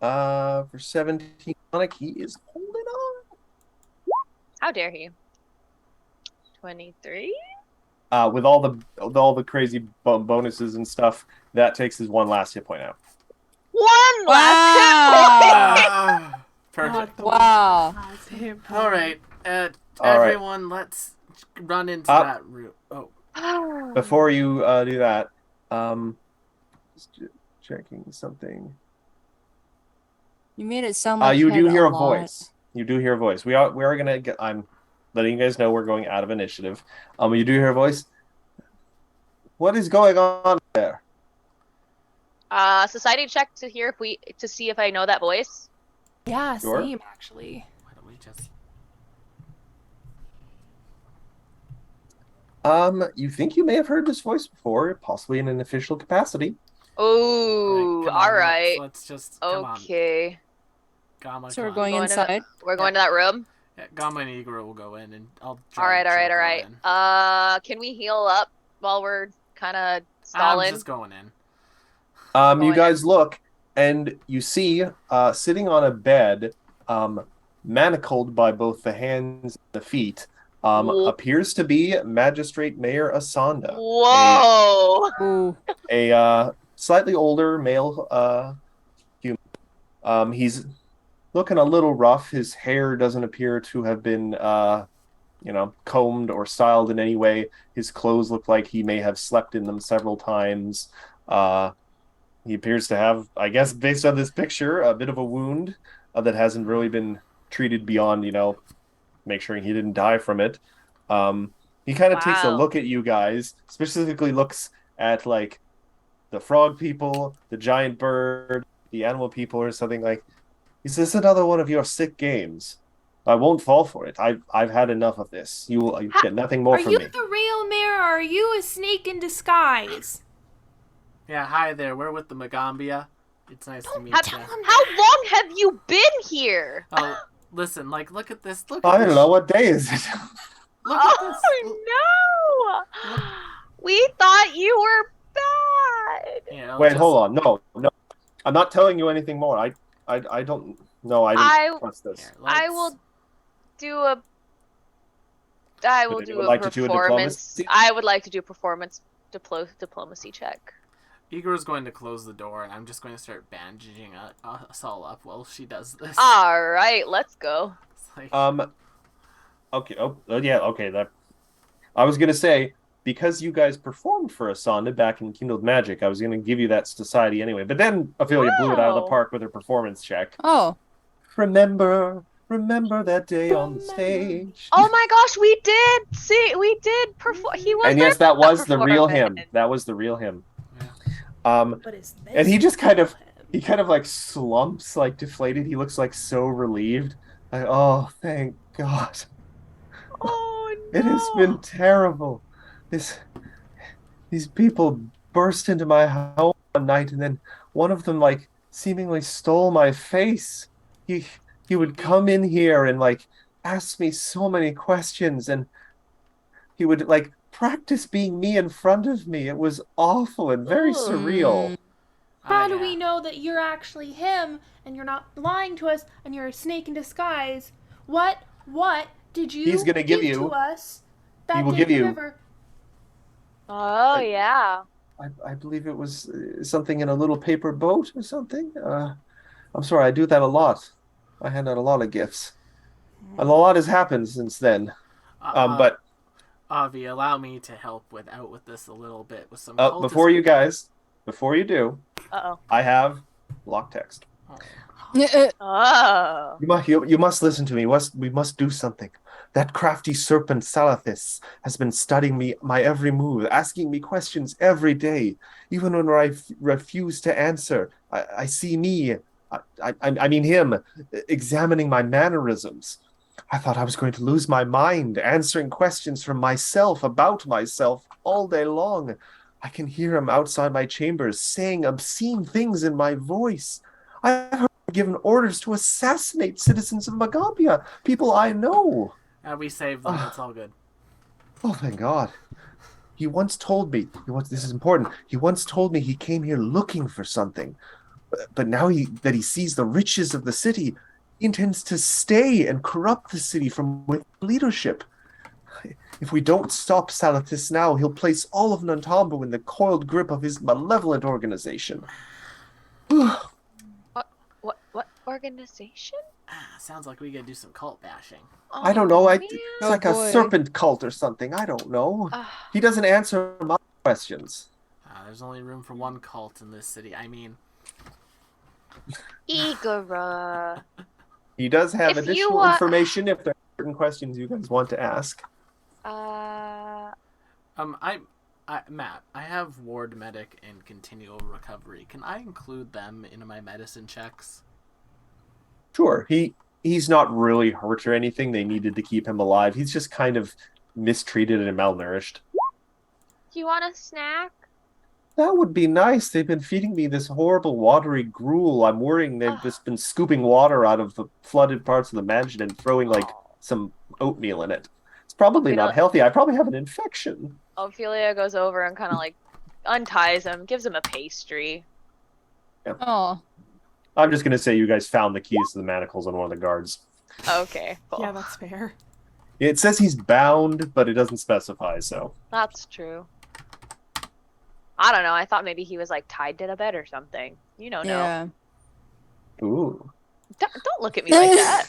For 17, Sonic, he is holding on. How dare he? 23. With all the crazy bonuses and stuff, that takes his one last hit point out. One last hit point. Ah, perfect. Wow. All right. All right. Everyone, let's run into that route. Oh. Before you do that, just checking something. You made it sound like You had do hear a lot. voice. You do hear a voice. We are gonna get. letting you guys know we're going out of initiative. You do hear a voice. What is going on there? Society check to see if I know that voice. Yeah, Sure. same actually. Why don't we just... You think you may have heard this voice before, possibly in an official capacity. Oh, Right, come on, all right. Let's just come on. Okay. Gamma, So we're come on. going inside. We're going to that room. Yeah, Gamma and Igor will go in, and I'll. All right. drag Choco in. Can we heal up while we're kind of I'm stalling? just going in. You Going guys look, and you see, sitting on a bed, manacled by both the hands and the feet, Whoa. appears to be Magistrate Mayor Asanda. Whoa! Ooh. A slightly older male human. He's looking a little rough. His hair doesn't appear to have been, combed or styled in any way. His clothes look like he may have slept in them several times. He appears to have, I guess, based on this picture, a bit of a wound that hasn't really been treated beyond, make sure he didn't die from it. He kind of takes a Wow. look at you guys, specifically looks at, like, the frog people, the giant bird, the animal people, or something like. Is this another one of your sick games? I won't fall for it. I've had enough of this. You get nothing more Are from you me. the real mayor or are you a snake in disguise? Yeah, hi there. We're with the Magambia. It's nice to meet tell you. him How long have you been here? Oh, listen, look at this. Look at I this. don't know, what day is it? Look at this. Oh no! We thought you were bad. You know, Wait, just- hold on. No. I'm not telling you anything more. I don't. No, I didn't trust this. Here, I let's- will do a. I will Would do you a like to do a performance. diplomacy? I would like to do a performance diplomacy check. Igor's going to close the door, and I'm just going to start bandaging us all up while she does this. All right, let's go. It's like, Okay. Oh, yeah. Okay. That. I was gonna say, because you guys performed for Asanda back in Kindled Magic, I was gonna give you that society anyway. But then Ophelia blew it out of the Wow. park with her performance check. Oh. Remember that day on the stage. Oh my gosh, we did perform. He was And there yes, that for was the real him. performance. That was the real him. Yeah. What is this? And he just kind of like slumps, like deflated. He looks like so relieved. Like, oh, thank God. Oh no! It has been terrible. These people burst into my home one night, and then one of them, like, seemingly stole my face. He would come in here and, like, ask me so many questions, and he would, like, practice being me in front of me. It was awful and very surreal. How do yeah. we know that you're actually him and you're not lying to us and you're a snake in disguise? What did you He's gonna give to you- us that he will day give in the you- river? Oh yeah. I believe it was something in a little paper boat or something. I'm sorry, I do that a lot. I hand out a lot of gifts. And a lot has happened since then. But Avi, allow me to help with this a little bit with some. before you do, Uh I have block text. oh. Oh. You must listen to me. We must do something. That crafty serpent Salathis has been studying my every move, asking me questions every day. Even when I refuse to answer, I see me, I mean him, examining my mannerisms. I thought I was going to lose my mind, answering questions from myself, about myself, all day long. I can hear him outside my chambers, saying obscene things in my voice. I have heard him given orders to assassinate citizens of Magambia, people I know. we saved them. It's all good. Oh, thank God. He once told me, this is important, he once told me he came here looking for something. But now that he sees the riches of the city, he intends to stay and corrupt the city from with leadership. If we don't stop Salathis now, he'll place all of Nantambu in the coiled grip of his malevolent organization. What organization? Sounds like we gotta do some cult bashing. I don't know. Oh, It's Oh, like boy. a serpent cult or something. I don't know. He doesn't answer my questions. There's only room for one cult in this city. I mean, Igor. He does have If you, additional information if there are certain questions you guys want to ask. Matt, I have ward medic and continual recovery. Can I include them in my medicine checks? Sure. He's not really hurt or anything. They needed to keep him alive. He's just kind of mistreated and malnourished. Do you want a snack? That would be nice. They've been feeding me this horrible watery gruel. I'm worrying they've just been scooping water out of the flooded parts of the mansion and throwing like some oatmeal in it. It's probably not healthy. I probably have an infection. Ophelia goes over and kind of like unties him, gives him a pastry. Yep. Oh. I'm just gonna say you guys found the keys to the manacles on one of the guards. Okay, cool. Yeah, that's fair. It says he's bound, but it doesn't specify, so. That's true. I don't know. I thought maybe he was like tied to the bed or something. You don't know. Yeah. Ooh. Don't look at me like that.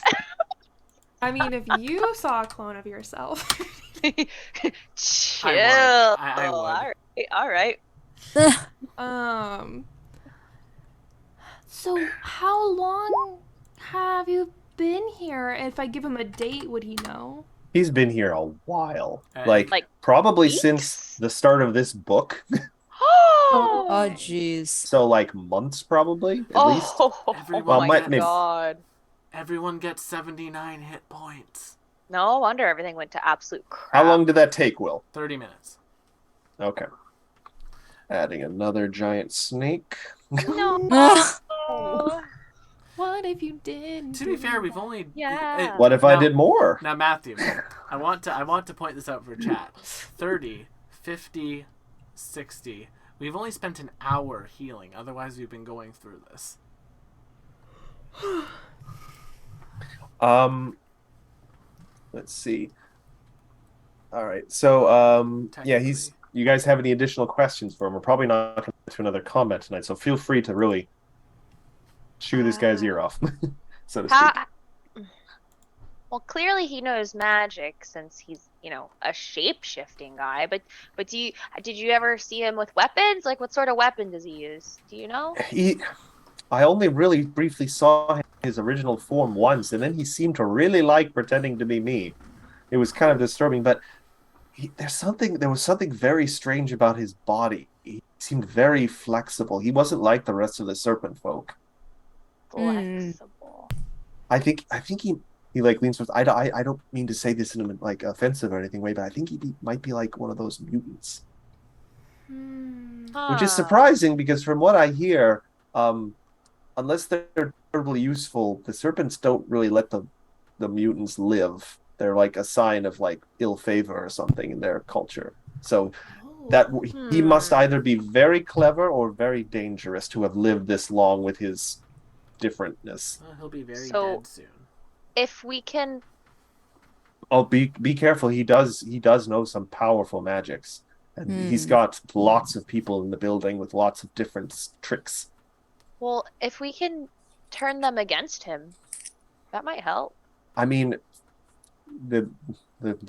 I mean, if you saw a clone of yourself. Chill. I would. All right. So how long have you been here? If I give him a date, would he know? He's been here a while. Like Probably weeks? since the start of this book. Oh, jeez. So, like, months probably, at least. Everyone, Well, my maybe- god. everyone gets 79 hit points. No wonder everything went to absolute crap. How long did that take, Will? 30 minutes. Okay. Adding another giant snake. No. What if you did? To be fair, we've only Yeah. What if I did more? Now, Matthew, I want to point this out for chat. 30, 50, 60. We've only spent an hour healing. Otherwise, we've been going through this. Let's see. All right. So, yeah, you guys have any additional questions for him? We're probably not going to get to another combat tonight, so feel free to really chew this guy's ear off, so to speak. Well, clearly he knows magic since he's, a shape-shifting guy. But did you ever see him with weapons? Like, what sort of weapon does he use? Do you know? I only really briefly saw his original form once, and then he seemed to really like pretending to be me. It was kind of disturbing, but there was something very strange about his body. He seemed very flexible. He wasn't like the rest of the serpent folk. Flexible. I think he like leans towards. I don't mean to say this in a like offensive or anything way, but I think might be like one of those mutants, which is surprising because from what I hear, unless they're terribly useful, the serpents don't really let the mutants live. They're like a sign of like ill favor or something in their culture. So that he must either be very clever or very dangerous to have lived this long with his differentness. Well, he'll be very dead soon. If we can... Oh, be careful. He does know some powerful magics. And he's got lots of people in the building with lots of different tricks. Well, if we can turn them against him, that might help. I mean, the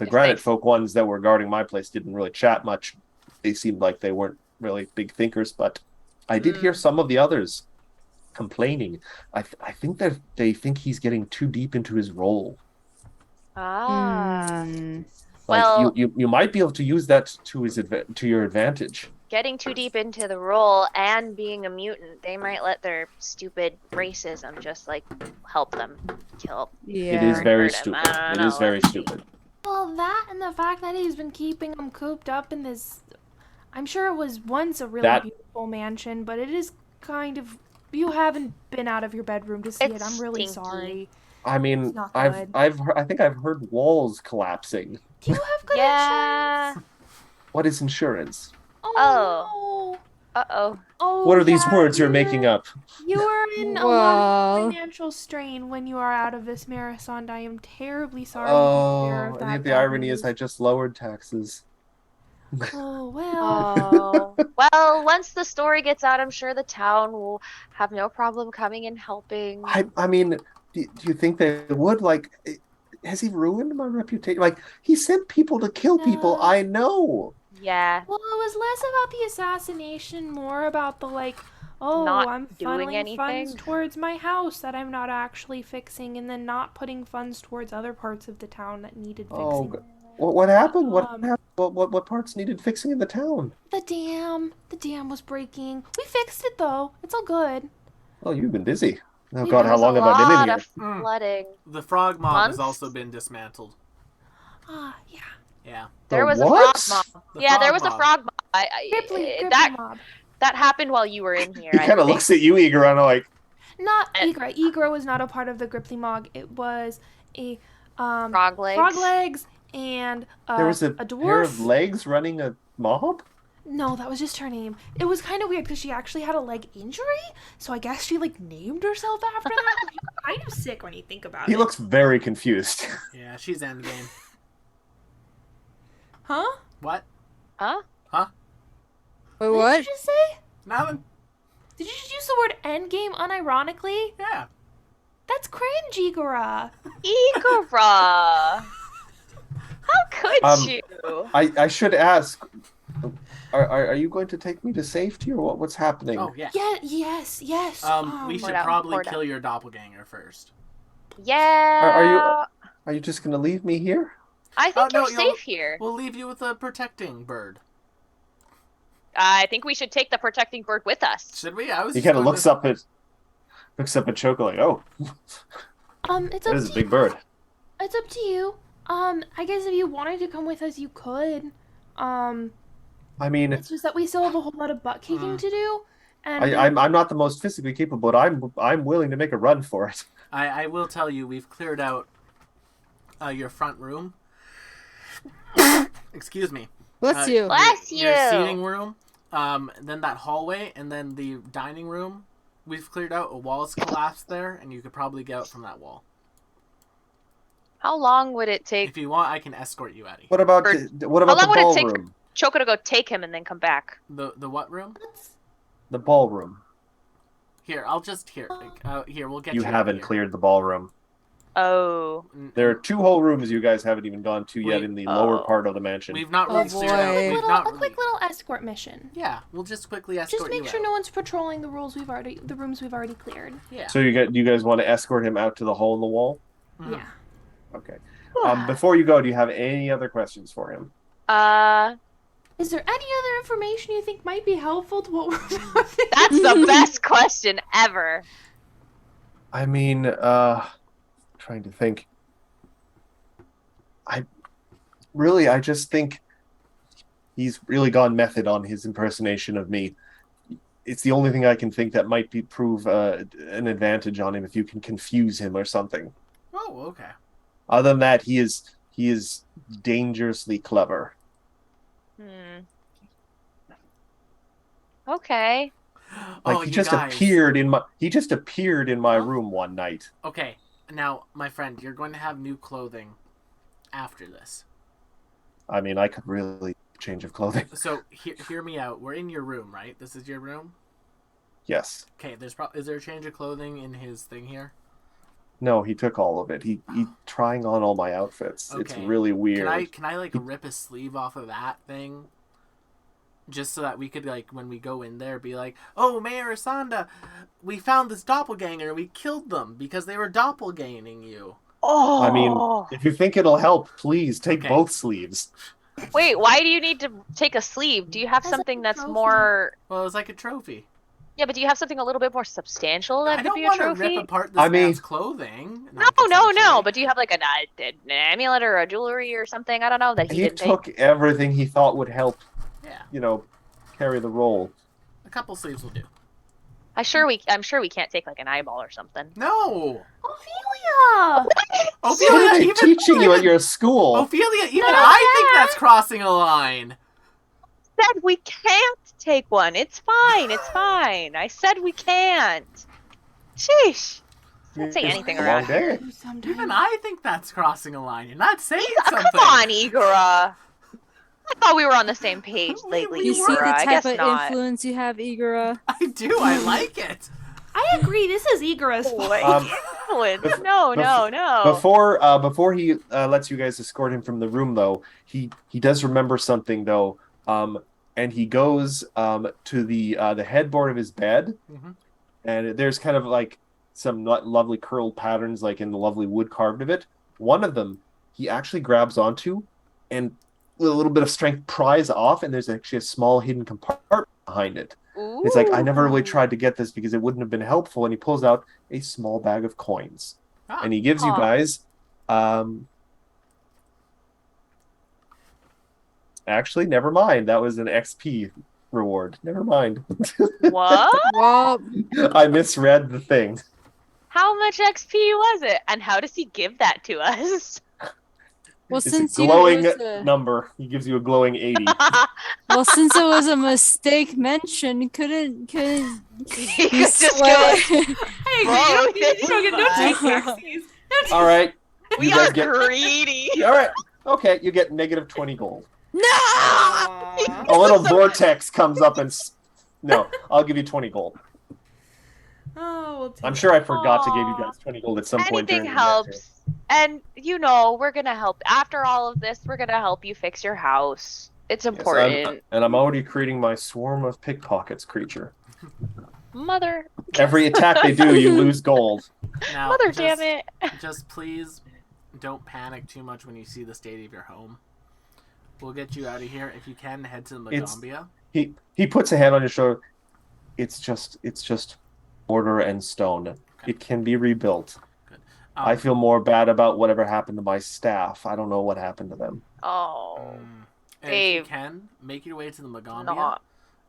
granite folk ones that were guarding my place didn't really chat much. They seemed like they weren't really big thinkers, but I did hear some of the others complaining. I think that they think he's getting too deep into his role. Well, you might be able to use that to your advantage. Getting too deep into the role and being a mutant, they might let their stupid racism just like help them kill. Yeah. It is very hurt him. stupid. I It don't is know. very stupid. Well, that and the fact that he's been keeping them cooped up in this. I'm sure it was once a really beautiful mansion, but it is kind of. You haven't been out of your bedroom to see it. I'm really sorry. I mean, It's not I think I've heard walls collapsing. Do you have good insurance? What is insurance? Oh. Uh-oh. Oh, What are these yeah, words you're making up? You are in a lot of financial strain when you are out of this marathon. I am terribly sorry to hear of that. The irony is I just lowered taxes. Oh, well. Oh. Well, once the story gets out, I'm sure the town will have no problem coming and helping. I mean, do you think they would? Like, has he ruined my reputation? Like, he sent people to kill people. I know. Yeah. Well, it was less about the assassination, more about the, like, oh, not I'm doing funneling funds anything? towards my house that I'm not actually fixing, and then not putting funds towards other parts of the town that needed Oh, fixing. what happened? What Um, happened? What parts needed fixing in the town? The dam was breaking. We fixed it though. It's all good. Oh, you've been busy. Oh Yeah. God, There how was a long have I been in lot here? of flooding. The frog mob Months? has also been dismantled. Yeah. Yeah. There The was a what? frog mob. The Yeah, there frog was a mob. frog mob. Gripply That mob. happened while you were in here. He I kind of think. looks at you, Eager, and I'm like, Not Eh. Igra. Igra was not a part of the Gripply Mog. It was a Frog legs. frog legs and there was a dwarf. pair of legs running a mob? No, that was just her name. It was kind of weird because she actually had a leg injury, so I guess she like named herself after that. Which is kind of sick when you think about He it. looks very confused. Yeah, she's endgame. Huh? What? Huh? Wait, What what? did you just say? Nothing. Did you just use the word endgame unironically? Yeah. That's cringe, Igora. Igora. How could you? I should ask, are you going to take me to safety or what's happening? Oh, yeah. Yeah. Yes. Yes. We should Hold up, probably hold up. kill your doppelganger first. Yeah. Are you just going to leave me here? I think no, you're safe here. We'll leave you with a protecting bird. I think we should take the protecting bird with us. Should we? I was He just kind of going looks up at Choco like, oh, It's that up is a to big bird. It's up to you. I guess if you wanted to come with us, you could. I mean, It's just that we still have a whole lot of butt kicking to do. And I'm not the most physically capable, but I'm willing to make a run for it. I will tell you, we've cleared out your front room. Excuse me. Bless you. Bless Your you. seating room, then that hallway, and then the dining room. We've cleared out. A wall's collapsed there, and you could probably get out from that wall. How long would it take If you want, I can escort you out of here. What about Or- the how long would it take- ballroom? Choco to go take him and then come back? The what room? The ballroom. Here, I'll just here. Here, we'll get You out of haven't here. cleared the ballroom. Oh. There are 2 whole rooms you guys haven't even gone to yet Wait, in the lower part of the mansion. We've not Oh, really cleared out. boy. We've not a quick really... little escort mission. Yeah, we'll just quickly escort Just make you sure out. no one's patrolling the rooms we've already cleared. Yeah. So you guys want to escort him out to the hole in the wall? Mhm. Yeah. Okay. Before you go, do you have any other questions for him? Is there any other information you think might be helpful to what we're about to That's the best question ever. I mean, trying to think. I just think he's really gone method on his impersonation of me. It's the only thing I can think that might prove an advantage on him if you can confuse him or something. Oh, okay. Other than that, he is dangerously clever. Okay. Like Oh, he you just guys. appeared in my room one night. Okay, now, my friend, you're going to have new clothing after this. I mean, I could really change of clothing. So, hear me out. We're in your room, right? This is your room? Yes. Okay, is there a change of clothing in his thing here? No, he took all of it. He trying on all my outfits. It's Okay. really weird. Can I like rip a sleeve off of that thing? Just so that we could, like, when we go in there, be like, oh, Mayor Asanda, we found this doppelganger and we killed them because they were doppelganging you. Oh. I mean, if you think it'll help, please take Okay. both sleeves. Wait, why do you need to take a sleeve? Do you have As a something that's trophy. more... Well, it's like a trophy. Yeah, but do you have something a little bit more substantial that I could don't be a want to trophy? rip apart this I mean- man's clothing. No. But do you have like an amulet or a jewelry or something? I don't know that he He didn't take. took everything he thought would help, Yeah, carry the role. a couple sleeves will do. I'm sure we can't take like an eyeball or something. No! Ophelia! What are they teaching you at your school? Ophelia, even I think that's crossing a line. Said we can't take one. It's fine. It's fine. I said we can't. Sheesh. Can't say It's anything a long around day. Even I think that's crossing a line. You're not saying something. Come on, Igora. I thought we were on the same page lately, You see the Igora. I type guess of not. influence you have, Igora? I do. I like it. I agree. This is Igora's fault. Wait, Um, influence. No. Before he lets you guys escort him from the room, though, he does remember something though. and he goes to the headboard of his bed, Mhm. and there's kind of like some lovely curled patterns, like in the lovely wood carved of it. One of them he actually grabs onto, and with a little bit of strength pries off, and there's actually a small hidden compartment behind it. Ooh. It's like, I never really tried to get this because it wouldn't have been helpful. And he pulls out a small bag of coins, Ah. and he gives you Aw. guys. Actually, never mind. That was an XP reward. Never mind. What? Well, I misread the thing. How much XP was it? And how does he give that to us? well, It's since a you know glowing it was a, number. He gives you a glowing 80. well, since it was a mistake mention, couldn't You you could just swear? Hey, Whoa, you don't get no take backsies. All right. We You guys are get. greedy. All right. Okay. You get negative 20 gold. No! Aw. A little vortex comes up and. No, I'll give you 20 gold. Oh, we'll take I'm sure I forgot to Aw. give you guys 20 gold at some point Anything during the adventure. helps. And you know, we're gonna help. After all of this, we're gonna help you fix your house. It's Yes, important. and I'm already creating my swarm of pickpockets creature. Mother. Every attack they do, you lose gold. Now, Mother, just, damn it. Just please don't panic too much when you see the state of your home. We'll get you out of here. If you can, head to the It's- Magambia. He puts a hand on your shoulder. It's just mortar and stone. It can be rebuilt. I feel more bad about whatever happened to my staff. I don't know what happened to them. Oh. And if you Dave. can, make your way to the Magambia. Not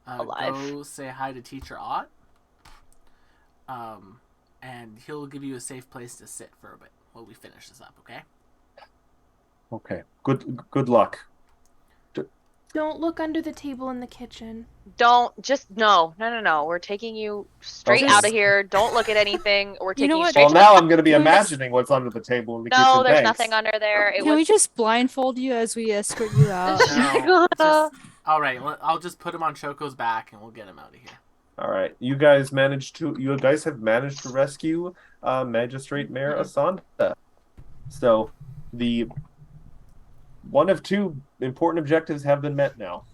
alive. Go say hi to Teacher Ott. And he'll give you a safe place to sit for a bit while we finish this up, okay? Okay. Good luck. Don't look under the table in the kitchen. Don't just no. We're taking you straight Okay. out of here. Don't look at anything. We're You taking know you what? straight Well, to now I'm going to be Can we just- imagining what's under the table in the kitchen. No, there's Thanks. nothing under there. It Can we was just blindfold you as we escort you out? No, just, all right, I'll just put him on Choco's back and we'll get him out of here. All right. You guys have managed to rescue Magistrate Mayor Asanda. So the one of two important objectives have been met now.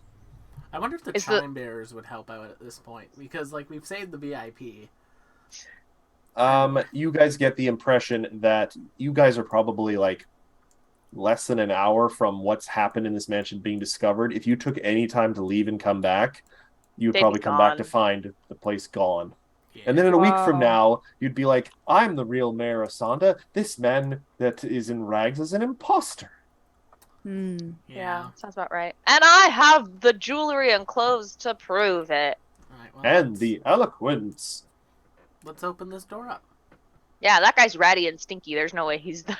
I wonder if the Is the- chime bearers would help out at this point because, like, we've saved the VIP. You guys get the impression that you guys are probably like less than an hour from what's happened in this mansion being discovered. If you took any time to leave and come back, you would They'd probably be come back gone. to find the place gone. Yeah. And then in a week from Wow. now, you'd be like, I'm the real Mayor Asanda. This man that is in rags is an imposter. Hmm. Yeah, sounds about right. And I have the jewelry and clothes to prove it. All right, well, And the eloquence. let's open this door up. Yeah, that guy's ratty and stinky. There's no way he's the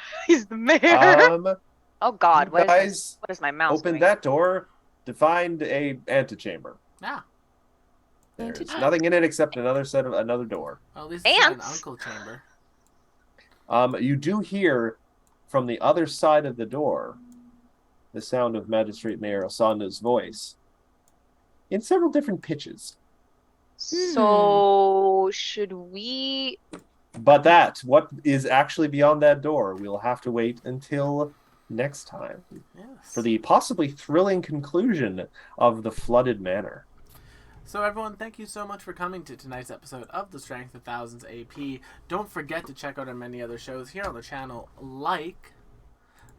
mayor. Oh God, You guys what is my mouse open doing? that door to find a antechamber. Yeah. There's Antechamber? nothing in it except another door. Well, at least it's not an Ants. uncle chamber. You do hear from the other side of the door the sound of Magistrate Mayor Asanda's voice in several different pitches. So should we? But what is actually beyond that door, we'll have to wait until next time Yes. for the possibly thrilling conclusion of the Flooded Manor. So everyone, thank you so much for coming to tonight's episode of the Strength of Thousands AP. Don't forget to check out our many other shows here on the channel, like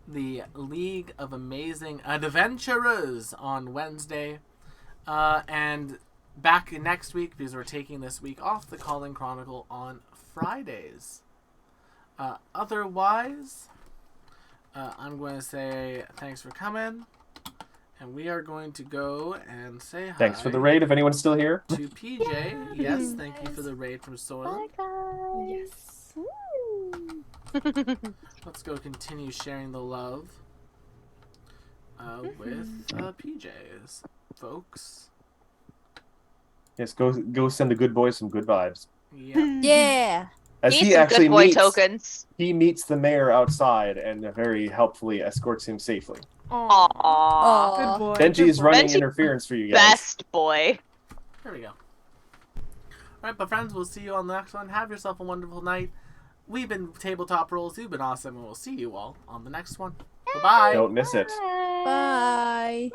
the League of Amazing Adventurers on Wednesday, and back next week because we're taking this week off, the Calling Chronicle on Fridays. Otherwise, I'm going to say thanks for coming. And we are going to go and say hi. Thanks for the raid, if anyone's still here. To PJ. Yes, thank you for the raid from Soylent. Yes. Let's go continue sharing the love with PJs, folks. Yes, go send the good boy some good vibes. Yeah. Yeah. As Need he some actually good boy meets, tokens. he meets the mayor outside and very helpfully escorts him safely. Aw. Aww. Good boy. Benji good is boy. running Benji- interference for you guys. Best boy. There we go. Alright, but friends, we'll see you on the next one. Have yourself a wonderful night. We've been Tabletop Rolls. You've been awesome, and we'll see you all on the next one. Bye-bye. Don't miss it. Bye.